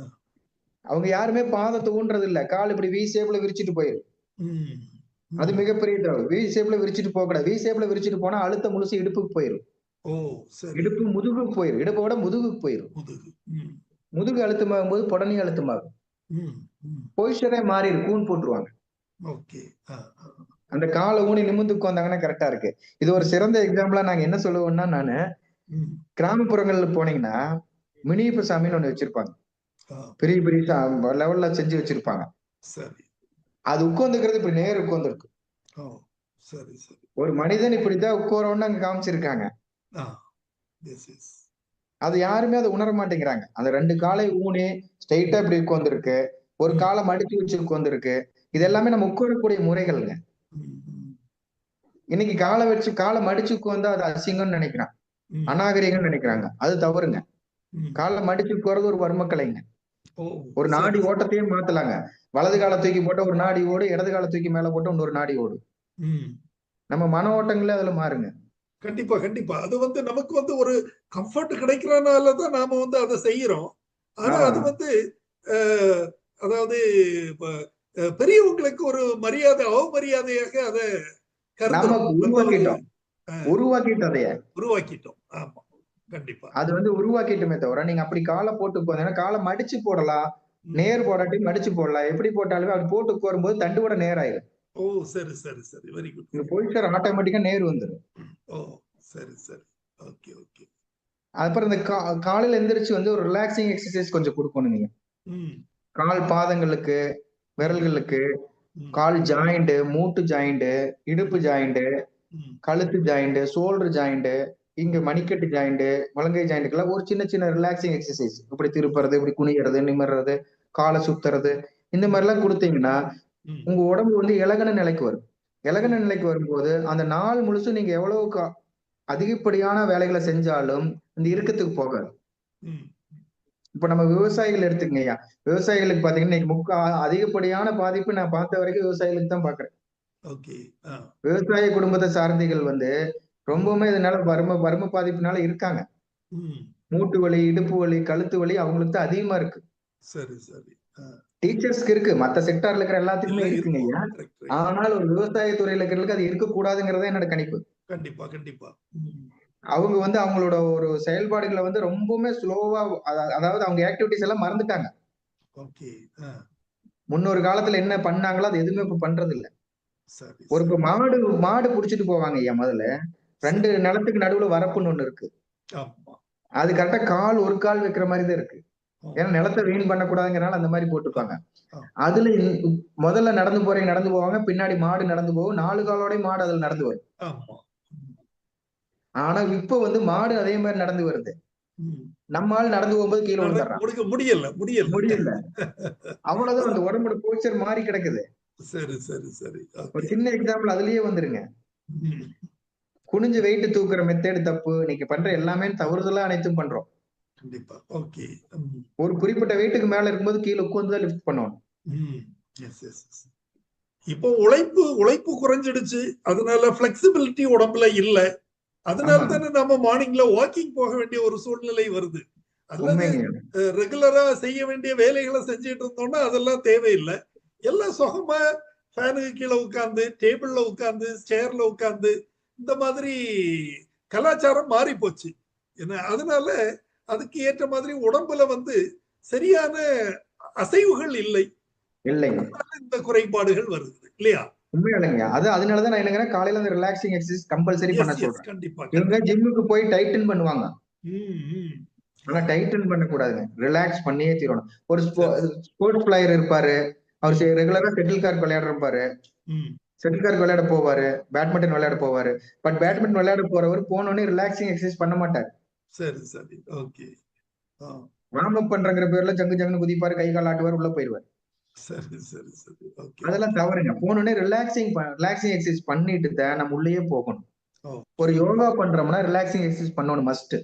அவங்க யாருமே பாதத்த ஊன்றது இல்ல. கால் இப்படி வி ஷேப்ல விரிச்சிட்டு போயிரும். ம். அது ம். மிகப்பெரிய தவறு. வி ஷேப்ல விரிச்சிட்டு போகக்கூடாது. வி ஷேப்ல விரிச்சிட்டு போனா அழுத்தம் முழுசு இடுப்புக்கு போயிரும். ஓ! சரி. இடுப்பு முதுகுக்கு போயிரும். இடுப்ப விட முதுகுக்கு போயிரும். முதுகு. ம். முதுகு அழுத்தமாகும்போது புடனி அழுத்தமாகும். ம். ம். பொசிஷனே மாறிரும். கூன் போட்டுருவாங்க. ஓகே. ஆ, ஆ. அந்த கால ஊனி நிமிர்ந்து உட்கார்ந்தாங்கன்னா கரெக்ட்டா இருக்கு. இது ஒரு ம். சிறந்த எக்ஸாம்பிளா நாங்க என்ன சொல்லுவோம்னா நானு, ம். கிராமப்புறங்கள்ல போனீங்கன்னா, மினியப்ப சாமின்னு ஒண்ணு வச்சிருப்பாங்க. ஆ. பெரிய பெரிய லெவல்ல செஞ்சு வச்சிருப்பாங்க. சரி. அது உட்கார்ந்துக்கிறது இப்படி நேர் உட்கார்ந்திருக்கு. ஓ! சரி, சரி. ஒரு மனிதன் இப்படித்தான் உட்காரணும்னு அங்க காமிச்சிருக்காங்க. ஆ. Yes, yes. அது யாருமே அத உணர மாட்டேங்கிறாங்க. அந்த 2 ம். காலை ஊனி ஸ்ட்ரெய்ட்டா இப்படி உட்கார்ந்திருக்கு. ஒரு ம். கால மடிச்சு வச்சு உட்கார்ந்திருக்கு. இது ம். எல்லாமே நம்ம உட்காரக்கூடிய முறைகள்ங்க. ம். ம். இன்னைக்கு கால மடிச்சு உட்கார்ந்தா அது அசிங்கம்னு நெனைக்கிறான். ம். அநாகரிகம்னு நெனைக்கிறாங்க. அது தவறுங்க. ம். கால மடிச்சு உட்கார்றது ஒரு வர்மக்கலைங்க. ஓ! ஒரு நாடி சரி, சரி. ஓட்டத்தையே மாத்தலாங்க. வலது கால தூக்கி போட்டா ஒரு நாடி ஓடும். இடது கால தூக்கி மேல போட்டா இன்னொரு நாடி ஓடும். ம். நம்ம மன ஓட்டங்களே அதுல மாறுங்க. கண்டிப்பா, கண்டிப்பா. அது வந்து நமக்கு வந்து ஒரு கம்ஃபர்ட் கிடைக்கிறனால தான் நாம வந்து அத செய்யறோம். ஆனா அது ஆ. வந்து அ அதாவது இப்ப பெரியவங்களுக்கு ஒரு அவமரியாதையாக அத நம்ம கருதுறோம். அந்த ஒரு உருவாக்கிட்டோம். அ உருவாக்கிட்டோம் அதைய. உருவாக்கிட்டோம். ஆமா. கண்டிப்பா. அது வந்து உருவாக்கிட்டோமே தவிர, நீங்க அப்படி கால போட்டு உட்கார்ந்தீங்கன்னா, கால மடிச்சு போடலாம். ம். நேர் போடாட்டி மடிச்சு போடலாம். எப்படி போட்டாலுமே அப்படி போட்டு உட்காரும்போது தண்டுவட நேராயிரும். ஓ! சரி, சரி, சரி. வெரி குட், உங்க வெரி குட். பொசிஷன் ஆட்டோமேட்டிக்கா நேர் வந்துரும். ஓ! சரி, சரி. Okay, okay. அப்புறம் இந்த காலையில எந்திரிச்சு வந்து ஒரு ரிலாக்ஸிங் எக்சர்சைஸ் கொஞ்சம் குடுக்கணும் நீங்க. ம். கால் பாதங்களுக்கு, ம். விரல்களுக்கு, ம். கால் ஜாயிண்ட், மூட்டு ஜாயிண்ட், இடுப்பு ம். ஜாயிண்ட், ம். கழுத்து ஜாயிண்ட், ஷோல்டர் ஜாயிண்ட், இங்க ம். மணிக்கட்டு ஜாயிண்ட், முழங்கை ஜாயிண்ட்க்குலாம் ஒரு சின்ன சின்ன ரிலாக்ஸிங் எக்சர்சைஸ். இப்படி திருப்புறது, இப்படி குனியறது, நிமிர்றது, கால சுத்துறது, இந்த ம். மாரிலாம் குடுத்தீங்கன்னா, ம். உங்க உடம்பு வந்து இளகுன நிலைக்கு வரும். ஓ! இளகுன நிலைக்கு வரும்போது, அந்த நாள் முழுசும் நீங்க எவ்வளவுக்கு அதிகப்படியான வேலைகள செஞ்சாலும், இந்த ம். இறுக்கத்துக்கு போகாது. ம். இப்ப நம்ம விவசாயிகள் எடுத்துக்கங்கய்யா. விவசாயிகளுக்கு பாத்தீங்கன்னா, இன்னைக்கு அதிகப்படியான பாதிப்பு நான் பார்த்த வரைக்கும் விவசாயிகளுக்கு தான் பார்க்கிறேன். ஓகே. ஆ. விவசாய குடும்பத்த சார்ந்தீகள் வந்து ம். ரொம்பவுமே இதனால வறும வறும பாதிப்புனால இருக்காங்க. ம். மூட்டு வலி, இடுப்பு வலி, கழுத்து வலி அவங்களுக்கு தான் அதிகமா இருக்கு. சரி, சரி. ஆ. டீச்சர்ஸ்க்கு இருக்கு. மத்த செக்டார்ல இருக்கிற இல்ல எல்லாத்துக்குமே இருக்கும். இருக்குங்கய்யா. Correct, right. ஆனால் ஒரு விவசாய துறையில இருக்கிறவங்களுக்கு அது இருக்கக்கூடாதுங்கிறது தான் என்னோட கணிப்பு. கண்டிப்பா, கண்டிப்பா. ம். அவங்க வந்து அவங்களோட ஒரு செயல்பாடுகள வந்து ரொம்பவுமே ஸ்லோவா அதாவது அவங்க ஆக்டிவிட்டீஸ் எல்லாம் மறந்துட்டாங்க. ஓகே. ஆ. முன்னொரு காலத்துல என்ன பண்ணாங்களோ, அது எதுவுமே இப்ப பண்றதில்ல. சரி, இப்ப சரி. மாடு மாடு புடிச்சிட்டு போவாங்கய்யா முதல்ல. 2 சரி. நிலத்துக்கு நடுவுல வரப்புன்னு ஒண்ணு இருக்கு. ஆமா. அது கரெக்ட்டா ஒரு கால் வைக்கிற மாரி தான் இருக்கு. ஓ! ஏன்னா நிலத்த வீண் பண்ணக்கூடாதுங்கிறனால அந்த மாரி போட்டுருப்பாங்க. ஆமா. ஆ. அதுல முதல்ல நடந்து போவாங்க. பின்னாடி மாடு நடந்து போகும். 4 காலோடயும் மாடு அதுல நடந்து வரும். ஆமா. ம். ஆனா இப்ப வந்து மாடு அதே மாரி நடந்து வருது. ம். நம்ம ஆள் நடந்து போகும்போது கீழ விழுந்துடுறான். முடிக்க முடியல, முடியல. முடியல. அவ்வளவுதான் அது அந்த உடம்போட போஸ்சர் மாறி கிடக்குது. சரி, சரி, சரி. ஒரு ஓகே. சின்ன எக்ஸாம்பிள் அதிலேயே வந்துருங்க. ம். குனிஞ்சு வெயிட் தூக்குற மெத்தேடு தப்பு. இன்னைக்கு பண்ற எல்லாமே தவறுதலா அனைத்தும் பண்றோம். கண்டிப்பா. ஓகே. ஒரு குறிப்பிட்ட வெயிட்டுக்கு மேல இருக்கும்போது கீழே உட்கார்ந்து தான் லிஃப்ட் பண்ணணும். Yes yes yes. இப்போ உழைப்பு குறைஞ்சிடுச்சு, அதனால பிளெக்சிபிலிட்டி உடம்புல இல்ல. அதனால ஆமாங்க, தானே நம்ம மார்னிங்ல வாக்கிங் போக வேண்டிய ஒரு சூழ்நிலை வருது. அல்லது உண்மைங்க. ரெகுலரா செய்ய வேண்டிய வேலைகளை செஞ்சுட்டு இருந்தோம்னா அதெல்லாம் தேவையில்லை. எல்லாம் சுகமா ஃபேனுக்கு கீழே உட்கார்ந்து, டேபிள்ல உட்கார்ந்து, சேர்ல உட்கார்ந்து, இந்த மாதிரி கலாச்சாரம் மாறி போச்சு. என்ன அதனால அதுக்கு ஏற்ற மாதிரி உடம்புல வந்து சரியான அசைவுகள் இல்லை. இல்லைங்க, அதனால இந்த குறைபாடுகள் வருது இல்லையா? உண்மையாலுங்க. அதனாலதான் நான் என்னங்கிறேன், காலையில அந்த ரிலாக்ஸிங் எக்ஸசைஸ் கம்பல்சரி பண்ண எஸ் எஸ் சொல்றேன். கண்டிப்பா இவங்க கண்டிப்பா. ஜிம்முக்கு போய் டைட்டன் பண்ணுவாங்க. ம். ஆனா டைட்டன் பண்ணக்கூடாதுங்க. ரிலாக்ஸ் பண்ணியே தீரணும். ஒரு சரி. ஸ்போர்ட்ஸ் பிளேயர் இருப்பாரு. அவர் ம். ரெகுலரா ஷட்டில் கார்க் விளையாடுறப்பாரு. ம். ஷட்டில் கார்க் விளையாட போவாரு. பேட்மிண்டன் விளையாட போவாரு. பட் சரி பேட்மிண்டன் விளையாட போறவர் போனோடனே ரிலாக்ஸிங் எக்ஸசைஸ் பண்ண மாட்டார். சரி சரி. ஓகே. ஆ. வார்ம் அப் பண்றங்கிற பேர்ல ஜங்கு ஜங்குன்னு குதிப்பாரு, கை கால் ஆட்டுவார், உள்ள போயிருவாரு. சரி சரி சரி. ஓகே அதெல்லாம் ஓகே. தவறுங்க. போனோடனே ரிலாக்ஸிங் எக்ஸசைஸ் பண்ணிட்டு தான் நம்ம உள்ளேயே போகணும். ஓகே. ஒரு யோகா பண்றோம்னா ரிலாக்ஸிங் எக்ஸசைஸ் பண்ணணும் மஸ்ட்.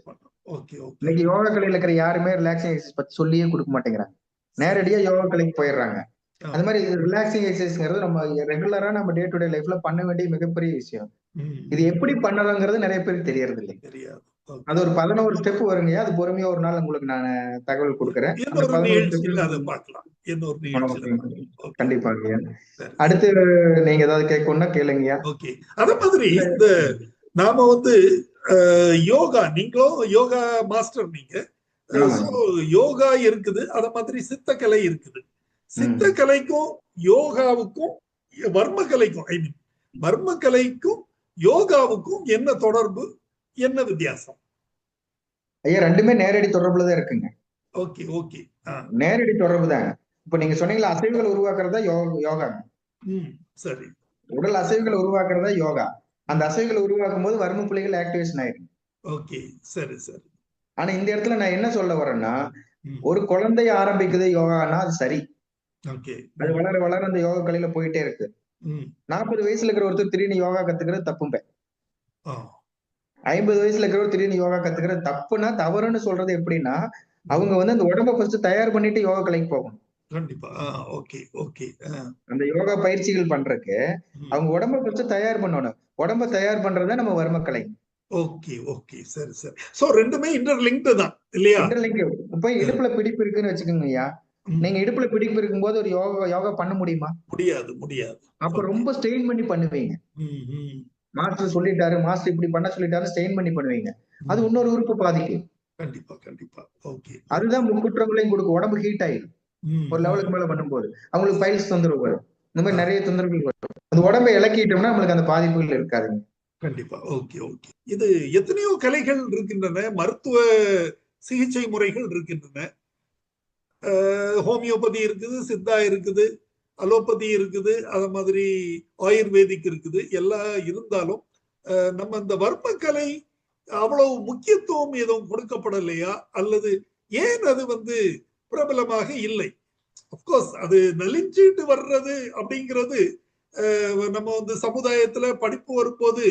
Okay okay. இன்னைக்கு யோகா கலையில இருக்கிற யாருமே ரிலாக்ஸிங் எக்ஸசைஸ் பத்தி சொல்லியே கொடுக்க மாட்டேங்கிறாங்க. சரி. நேரடியா யோகா கலைக்கு போயிடுறாங்க. ஆ. அது மாதிரி ரிலாக்ஸிங் எக்ஸசைஸ்ங்கிறது நம்ம ரெகுலரா நம்ம டே டு டே லைஃப்ல பண்ண வேண்டிய மிகப்பெரிய விஷயம். இது ம். எப்படி பண்ணணுங்கிறது நிறைய பேருக்கு தெரியறது இல்லை. தெரியாது. அது ஓகே. ஒரு 11 ஸ்டெப் வருங்கய்யா. அது பொறுமையா ஒரு நாள் உங்களுக்கு நான் தகவல் கொடுக்குறேன். அந்த இன்னொரு 11 நிகழ்ச்சியில அதை ஸ்டெப் பார்க்கலாம். இன்னொரு நிகழ்ச்சியில பார்க்கலாம். ஓகே. கண்டிப்பாங்கய்யா. சரி அடுத்து சரி. நீங்க ஏதாவது கேட்கணும்னா கேளுங்கய்யா. ஓகே. அதே மாதிரி இல்ல. இந்த நாம வந்து யோகா, நீங்களும் யோகா மாஸ்டர் நீங்க. சோ ஆமாங்க. யோகா இருக்குது, அத மாதிரி சித்தக்கலை இருக்குது. ம். சித்தக்கலைக்கும் யோகாவுக்கும் வர்மக்கலைக்கும் ஐ மீன் வர்மக்கலைக்கும் யோகாவுக்கும் என்ன தொடர்பு, என்ன வித்தியாசம்? ஐயா, 2மே நேரடி தொடர்புல தான் இருக்குங்க. Okay okay. நேரடி தொடர்பு தாங்க. இப்ப நீங்க சொன்னீங்கல்ல, அசைவுகள் உருவாக்குறது தான் யோகாங்க. சரி. உடல் அசைவுகளை உருவாக்குறது தான் யோகா. அந்த ம். அசைவுகளை உருவாக்கும் போது வர்ம புள்ளிகள் ஆக்டிவேஷன் ஆயிடும். ஓகே. சரி சரி. ஆனா இந்த இடத்துல நான் என்ன சொல்ல வரேன்னா, ம். ஒரு குழந்தை ஆரம்பிக்குது யோகான்னா அது சரி. ஓகே. அது வளர வளர அந்த யோகா கலையில போயிட்டே இருக்கு. ம். 40 வயசுல இருக்கிற ஒருத்தர் திடீர்னு யோகா கத்துக்கிறது தப்பும்பேன். ஆ. 50 வயசுல இருக்கிறவர் திடீர்னு யோகா கத்துக்கிறது தப்புன்னா, தவறுன்னு சொல்றது எப்படின்னா, ம். அவங்க வந்து அந்த உடம்ப ஃபர்ஸ்ட் தயார் பண்ணிட்டு யோகா கலைக்கு போகணும். கண்டிப்பா. Okay okay. அந்த யோகா பயிற்சிகள் பண்றதுக்கு ம். அவங்க உடம்ப ஃபர்ஸ்ட் தயார் பண்ணணும். உடம்ப தயார் பண்றது தான் நம்ம வர்மக்கலை. Okay okay. சரி சரி. சோ 2மே இன்டர்லிங்க்டு தான் இல்லையா? இன்டர்லிங்க். இப்ப இடுப்புல பிடிப்பு இருக்குன்னு வச்சுக்கோங்கய்யா. ம். நீங்க இடுப்புல பிடிப்பு இருக்கும்போது ஒரு யோகா யோகா பண்ண முடியுமா? முடியாது முடியாது. அப்ப ஓகே. ரொம்ப ஸ்ட்ரெயின் பண்ணி பண்ணுவீங்க. ம். ம். மாஸ்டர் சொல்லிட்டாரு, மாஸ்டர் இப்படி பண்ண சொல்லிட்டாரு, ஸ்ட்ரெயின் பண்ணி பண்ணுவீங்க. அது ம். இன்னொரு உறுப்பு பாதிக்கும். கண்டிப்பா கண்டிப்பா. Okay okay. அதுதான் முக்குற்றங்களையும் கொடுக்கும். உடம்பு ஹீட் ஆயிடும். ம். ஒரு ம். லெவலுக்கு மேல பண்ணும்போது. அவங்களுக்கு சரி. பைல்ஸ் தொந்தரவு வரும். இந்த ஆ. மாதிரி நிறைய தொந்தரவுகள் வரும். அந்த உடம்பை இளக்கிட்டோம்னா நம்மளுக்கு அந்த பாதிப்புகள் இருக்காதுங்க. கண்டிப்பா. Okay okay. இது எத்தனையோ கலைகள் இருக்கின்றன, மருத்துவ சிகிச்சை முறைகள் இருக்கின்றன. ஹோமியோபதி இருக்குது, சித்தா இருக்குது, அலோபதி இருக்குது, அத மாதிரி ஆயுர்வேதிக் இருக்குது. எல்லாம் இருந்தாலும் நம்ம இந்த வர்மக்கலை அவ்வளவு முக்கியத்துவம் எதுவும் கொடுக்கப்படலையா, அல்லது ஏன் அது வந்து பிரபலமாக இல்லை? அப்கோர்ஸ் அது நலிஞ்சிட்டு வர்றது அப்படிங்கிறது நம்ம வந்து சமுதாயத்துல படிப்பு வரும்போது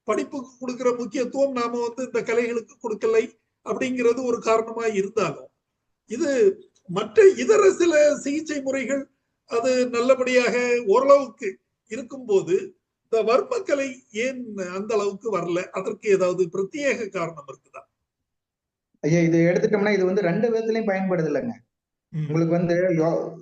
படிப்புக்கு கொடுக்கிற முக்கியத்துவம் நாம வந்து இந்த கலைகளுக்கு கொடுக்கலை அப்படிங்கிறது ஒரு காரணமா இருந்தாலும், இது மற்ற இதர சில சிகிச்சை முறைகள் அது நல்லபடியாக ஓரளவுக்கு இருக்கும்போது இந்த வர்மக்கலை ஏன் அந்த அளவுக்கு வரல? அதற்கு ஏதாவது பிரத்யேக காரணம் இருக்குதா? ஐயா, இது எடுத்துட்டோம்னா இது வந்து 2 விதத்திலயும் பயன்படுது இல்லங்க. ம். உங்களுக்கு வந்து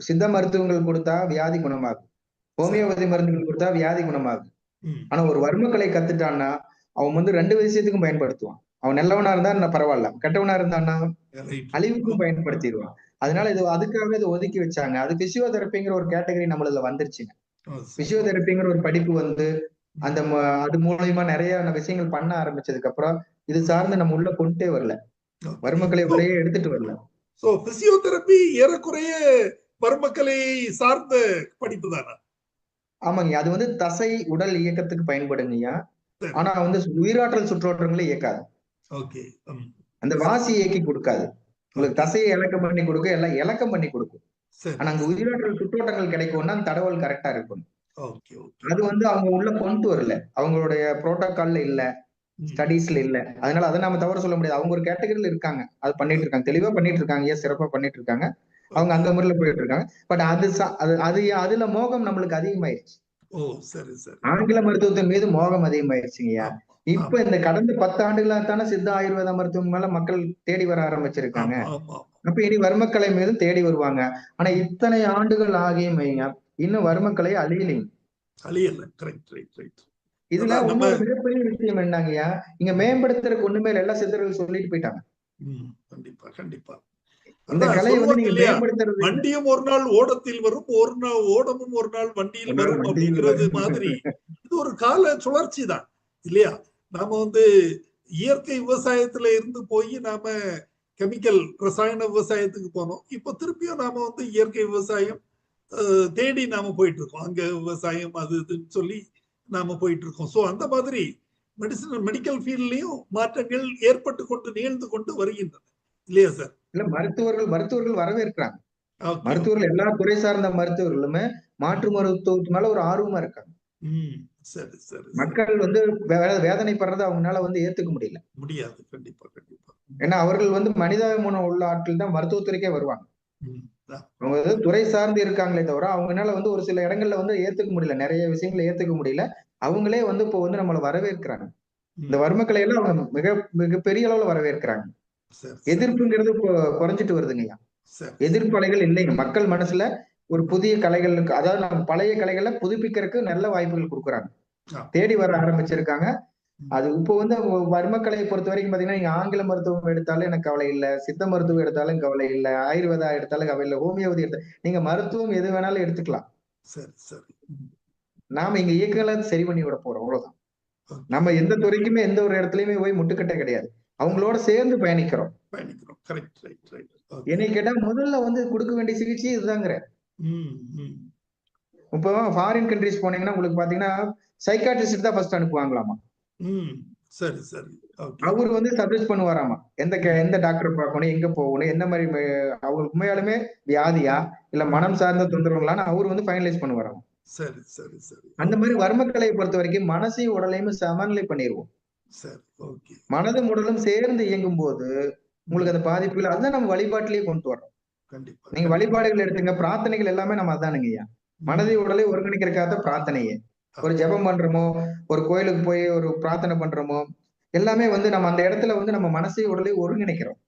சித்த மருத்துவங்கள் கொடுத்தா வியாதி குணமாகும். சரி. ஹோமியோபதி மருந்துகள் கொடுத்தா வியாதி குணமாகும். ம். ஆனா ஒரு வர்மக்கலை கத்துட்டான்னா, அவன் வந்து 2 விஷயத்துக்கும் பயன்படுத்துவான். அவன் நல்லவனா இருந்தா பரவாயில்ல. கெட்டவனா இருந்தான்னா ரைட். அழிவுக்கும் பயன்படுத்திருவான். அதனால இது அதுக்காகவே இத ஒதுக்கி வச்சாங்க. அது பிசியோதெரபிங்கிற ஒரு கேட்டகரி நம்மளுதுல வந்துருச்சுங்க. பிசியோதெரபிங்கிற ஒரு படிப்பு வந்து அந்த அது மூலியமா நிறைய விஷயங்கள் பண்ண ஆரம்பிச்சதுக்கு அப்புறம் இது சார்ந்து நம்ம உள்ள கொண்டுட்டே வரல. வர்மக்கலை உள்ளேயே எடுத்துட்டு வரல. சோ பிசியோதெரபி ஏறக்குறைய வர்மக்கலை சார்ந்த படிப்பு தானா? ஆமாங்க. அது வந்து தசை, உடல் இயக்கத்துக்கு பயன்படுங்கய்யா. சரி. ஆனா வந்து உயிராற்றல் சுற்றோட்டங்களை இயக்காது. ஓகே. அந்த சரி. வாசியை இயக்கி கொடுக்காது. உங்களுக்கு ஓகே. தசையை இலக்கம் பண்ணி கொடுக்கும், எல்லாம் இலக்கம் பண்ணி கொடுக்கும். சரி. ஆனா அங்க உயிராற்றல் சுற்றோட்டங்கள் கிடைக்கும்னா அந்த தடவல் கரெக்டா இருக்கணும். Okay okay. அது வந்து அவங்க உள்ள கொண்டு வரல. அவங்களுடைய புரோட்டோகால்ல இல்ல. ஸ்டடீஸ்ல இல்ல. அதனால அதை நாம தவறு சொல்ல முடியாது. அவங்க ஒரு கேட்டகரியில இருக்காங்க, அது பண்ணிட்டு இருக்காங்க, தெளிவா பண்ணிட்டு இருக்காங்க, ஏன் சிறப்பா பண்ணிட்டு இருக்காங்க, அவங்க அந்த முறையில போயிட்டு இருக்காங்க. பட் அதுல மோகம் நம்மளுக்கு அதிகமாயிருச்சு. ஆங்கில மருத்துவத்தின் மீது மோகம் அதிகமாயிருச்சுங்கய்யா. இப்ப இந்த கடந்த 10 ஆண்டுகளா தானே சித்த ஆயுர்வேத மருத்துவம் மேல மக்கள் தேடி வர ஆரம்பிச்சிருக்காங்க. அப்ப இனி வர்மக்கலை மீதும் தேடி வருவாங்க. ஆனா இத்தனை ஆண்டுகள் ஆகியும் இன்னும் வர்மக்கலை அழியலைங்க. இதுல இன்னொரு மிகப்பெரிய விஷயம் என்னங்கய்யா, இங்க மேம்படுத்துறதுக்கு ஒண்ணுமே இல்ல, எல்லா சித்தர்கள் சொல்லிட்டு போயிட்டாங்க. கண்டிப்பா கண்டிப்பா. இந்த கலையை வந்து நீங்க மேம்படுத்துறது, வண்டியும் ஒரு நாள் ஓடத்தில் வரும், ஓடமும் ஒரு நாள் வண்டியில் வரும் அப்படிங்கிறது மாதிரி இது ஒரு கால சுழற்சி தான் இல்லையா? நாம வந்து இயற்கை விவசாயத்துல இருந்து போய் நாம கெமிக்கல் ரசாயன விவசாயத்துக்கு போனோம். இப்ப திருப்பியும் நாம வந்து இயற்கை விவசாயம் தேடி நாம போயிட்டு இருக்கோம். அங்க விவசாயம் அது இதுன்னு சொல்லி நாம போயிட்டு இருக்கோம். சோ அந்த மாதிரி மெடிக்கல் ஃபீல்ட்லயும் மாற்றங்கள் ஏற்பட்டு கொண்டு நிகழ்ந்து கொண்டு வருகின்றன இல்லையா சார்? இல்ல, மருத்துவர்கள் வரவேற்கிறாங்க. மருத்துவர்கள், எல்லா துறை சார்ந்த மருத்துவர்களுமே மாற்று மருத்துவத்து மேல ஒரு ஆர்வமா இருக்காங்க. மக்கள் வந்து வேதனைப்படுறத அவங்களால வந்து ஏத்துக்க முடியாது. கண்டிப்பா கண்டிப்பா. ஏன்னா அவர்கள் வந்து மனிதாபிமானம் உள்ள ஆட்கள் தான் மருத்துவத்துறைக்கே வருவாங்க. அவங்க வந்து துறை சார்ந்து இருக்காங்களே தவிர அவங்களால வந்து ஒரு சில இடங்கள்ல வந்து ஏத்துக்க முடியல, நிறைய விஷயங்களை ஏத்துக்க முடியல. அவங்களே வந்து இப்போ வந்து நம்மளை வரவேற்கிறாங்க. இந்த வர்மக்கலையில அவங்க மிகப்பெரிய அளவுல வரவேற்கிறாங்க. எதிர்ப்புங்கிறது இப்போ குறைஞ்சிட்டு வருதுங்கய்யா. எதிர்ப்பு அலைகள் இல்லைங்க மக்கள் மனசுல. ஒரு புதிய கலைகளுக்கு, அதாவது நம்ம பழைய கலைகளை புதுப்பிக்கிறதுக்கு நல்ல வாய்ப்புகள் கொடுக்குறாங்க, தேடி வர ஆரம்பிச்சிருக்காங்க. அது இப்போ வந்து வர்மக்கலையை பொறுத்த வரைக்கும் பாத்தீங்கன்னா, நீங்க ஆங்கில மருத்துவம் எடுத்தாலும் எனக்கு கவலை இல்லை, சித்த மருத்துவம் எடுத்தாலும் கவலை இல்லை, ஆயுர்வேதா எடுத்தாலும் கவலை இல்லை, ஹோமியோபதி நீங்க மருத்துவம் எது வேணாலும் எடுத்துக்கலாம். நாம இங்க இயக்கங்களை சரி பண்ணி விட போறோம், அவ்வளவுதான். நம்ம எந்த துறைக்குமே எந்த ஒரு இடத்துலயுமே போய் முட்டுக்கட்டே கிடையாது, அவங்களோட சேர்ந்து பயணிக்கிறோம். என்னை கேட்டா முதல்ல வந்து கொடுக்க வேண்டிய சிகிச்சை இதுதாங்கிற. இப்போ ஃபாரின் கண்ட்ரிஸ் போனீங்கன்னா உங்களுக்கு பாத்தீங்கன்னா சைக்காட்ரிஸ்ட் தான் ஃபர்ஸ்ட் அனுப்புவாங்களாமா. அவரு வந்து சஜஸ்ட் பண்ணுவாராமா, எந்த டாக்டர் பார்க்கணும், எங்க போகணும், என்ன மாதிரி அவங்களுக்கு உண்மையாலுமே வியாதியா இல்ல மனம் சார்ந்த தொந்தரவுகளான்னு அவரு வந்து ஃபைனலைஸ் பண்ணுவாராமா. அந்த மாதிரி வர்மக்கலையை பொறுத்த வரைக்கும் மனசையும் உடலையும் சமநிலை பண்ணிடுவோம். மனதும் உடலும் சேர்ந்து இயங்கும் போது உங்களுக்கு அந்த பாதிப்புகள், அதுதான் நம்ம வழிபாட்டிலேயே கொண்டு வரோம். நீங்க வழிபாடுகள் எடுத்துங்க, பிரார்த்தனைகள் எல்லாமே நம்ம அதானுங்கய்யா. மனதை உடலை ஒருங்கிணைக்கிறதுக்காக பிரார்த்தனையே. ஒரு ஜெபம் பண்றோமோ, ஒரு கோயிலுக்கு போய் ஒரு பிரார்த்தனை பண்றோமோ, எல்லாமே வந்து நம்ம அந்த இடத்துல வந்து நம்ம மனசை உடலை ஒருங்கிணைக்கிறோம்.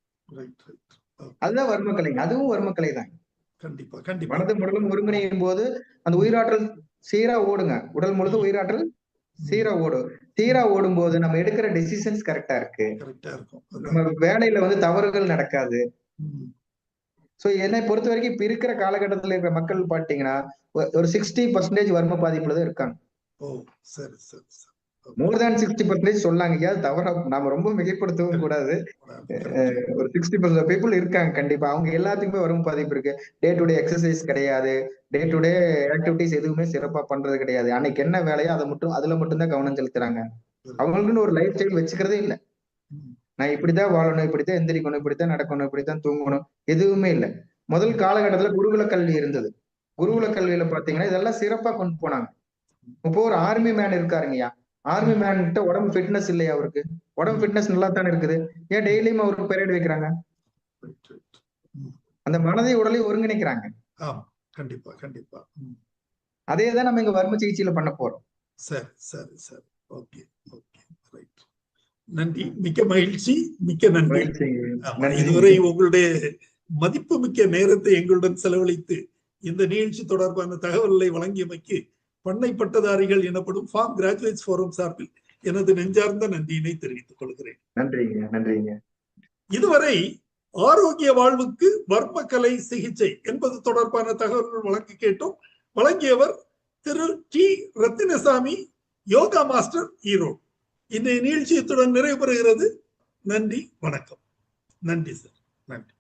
அதுதான் வர்மக்கலைங்க, அதுவும் வர்மக்கலை தான். மனதும் உடலும் ஒருங்கிணையும் போது அந்த உயிராற்றல் சீரா ஓடுங்க, உடல் முழுதும் உயிராற்றல் சீரா ஓடும் போது நம்ம எடுக்கிற டெசிஷன்ஸ் கரெக்டா இருக்கு, நம்ம வேலையில வந்து தவறுகள் நடக்காது. சோ என்னை பொறுத்த வரைக்கும் இப்ப இருக்கிற காலகட்டத்துல இருக்கிற மக்கள் பாத்தீங்கன்னா ஒரு 60% வர்ம பாதிப்புல தான் இருக்காங்க. மோர் தேன் 60% சொல்லாங்க, தவறா நாம ரொம்ப மிகைப்படுத்தவும் கூடாது. ஒரு 60% பீப்புள் இருக்காங்க கண்டிப்பா. அவங்க எல்லாத்துக்குமே வரும் பாதிப்பு இருக்கு. டே டு டே எக்ஸசைஸ் கிடையாது, டே டு டே ஆக்டிவிட்டிஸ் எதுவுமே சிறப்பா பண்றது கிடையாது. அன்னைக்கு என்ன வேலையோ அதுல மட்டும்தான் கவனம் செலுத்துறாங்க. அவங்களுக்குன்னு ஒரு லைஃப் ஸ்டைல் வச்சுக்கிறதே இல்லை. நான் இப்படித்தான் வாழணும், இப்படித்தான் எந்திரிக்கணும், இப்படித்தான் நடக்கணும், இப்படித்தான் தூங்கணும், எதுவுமே இல்லை. முதல் காலகட்டத்துல குருகுல கல்வி இருந்தது. குருகுல கல்வியில பாத்தீங்கன்னா இதெல்லாம் சிறப்பா கொண்டு போனாங்க. இப்போ ஒரு ஆர்மி மேன் இருக்காருங்கய்யா, ஆர்மி மேன் கிட்ட உடம்பு ஃபிட்னஸ் இல்லையா? அவருக்கு உடம்பு ஃபிட்னஸ் நல்லா தானே இருக்குது, ஏன் டெய்லியும் அவருக்கு பெரேட் வைக்கிறாங்க? அந்த மனதை உடலை ஒருங்கிணைக்கிறாங்க. கண்டிப்பா கண்டிப்பா. அதேதான் நம்ம இங்க வர்ம சிகிச்சையில பண்ண போறோம். சரி. ஓகே. நன்றி, மிக்க மகிழ்ச்சி, மிக்க நன்றி. இதுவரை உங்களுடைய மதிப்பு மிக்க நேரத்தை எங்களுடன் செலவழித்து இந்த நிகழ்ச்சி தொடர்பான தகவல்களை வழங்கியமைக்கு பண்ணை பட்டதாரிகள் எனப்படும் ஃபார்ம் கிராஜுவேட்ஸ் ஃபோரம் சார்பில் எனது நெஞ்சார்ந்த நன்றியினை தெரிவித்துக் கொள்கிறேன். நன்றிங்க. இதுவரை ஆரோக்கிய வாழ்வுக்கு வர்மக்கலை சிகிச்சை என்பது தொடர்பான தகவல்கள் வழங்கி கேட்டோம். வழங்கியவர் திரு டி ரத்தினசாமி, யோகா மாஸ்டர், ஈரோடு. இந்த நிகழ்ச்சியத்துடன் நிறைவு பெறுகிறது. நன்றி, வணக்கம். நன்றி சார், நன்றி.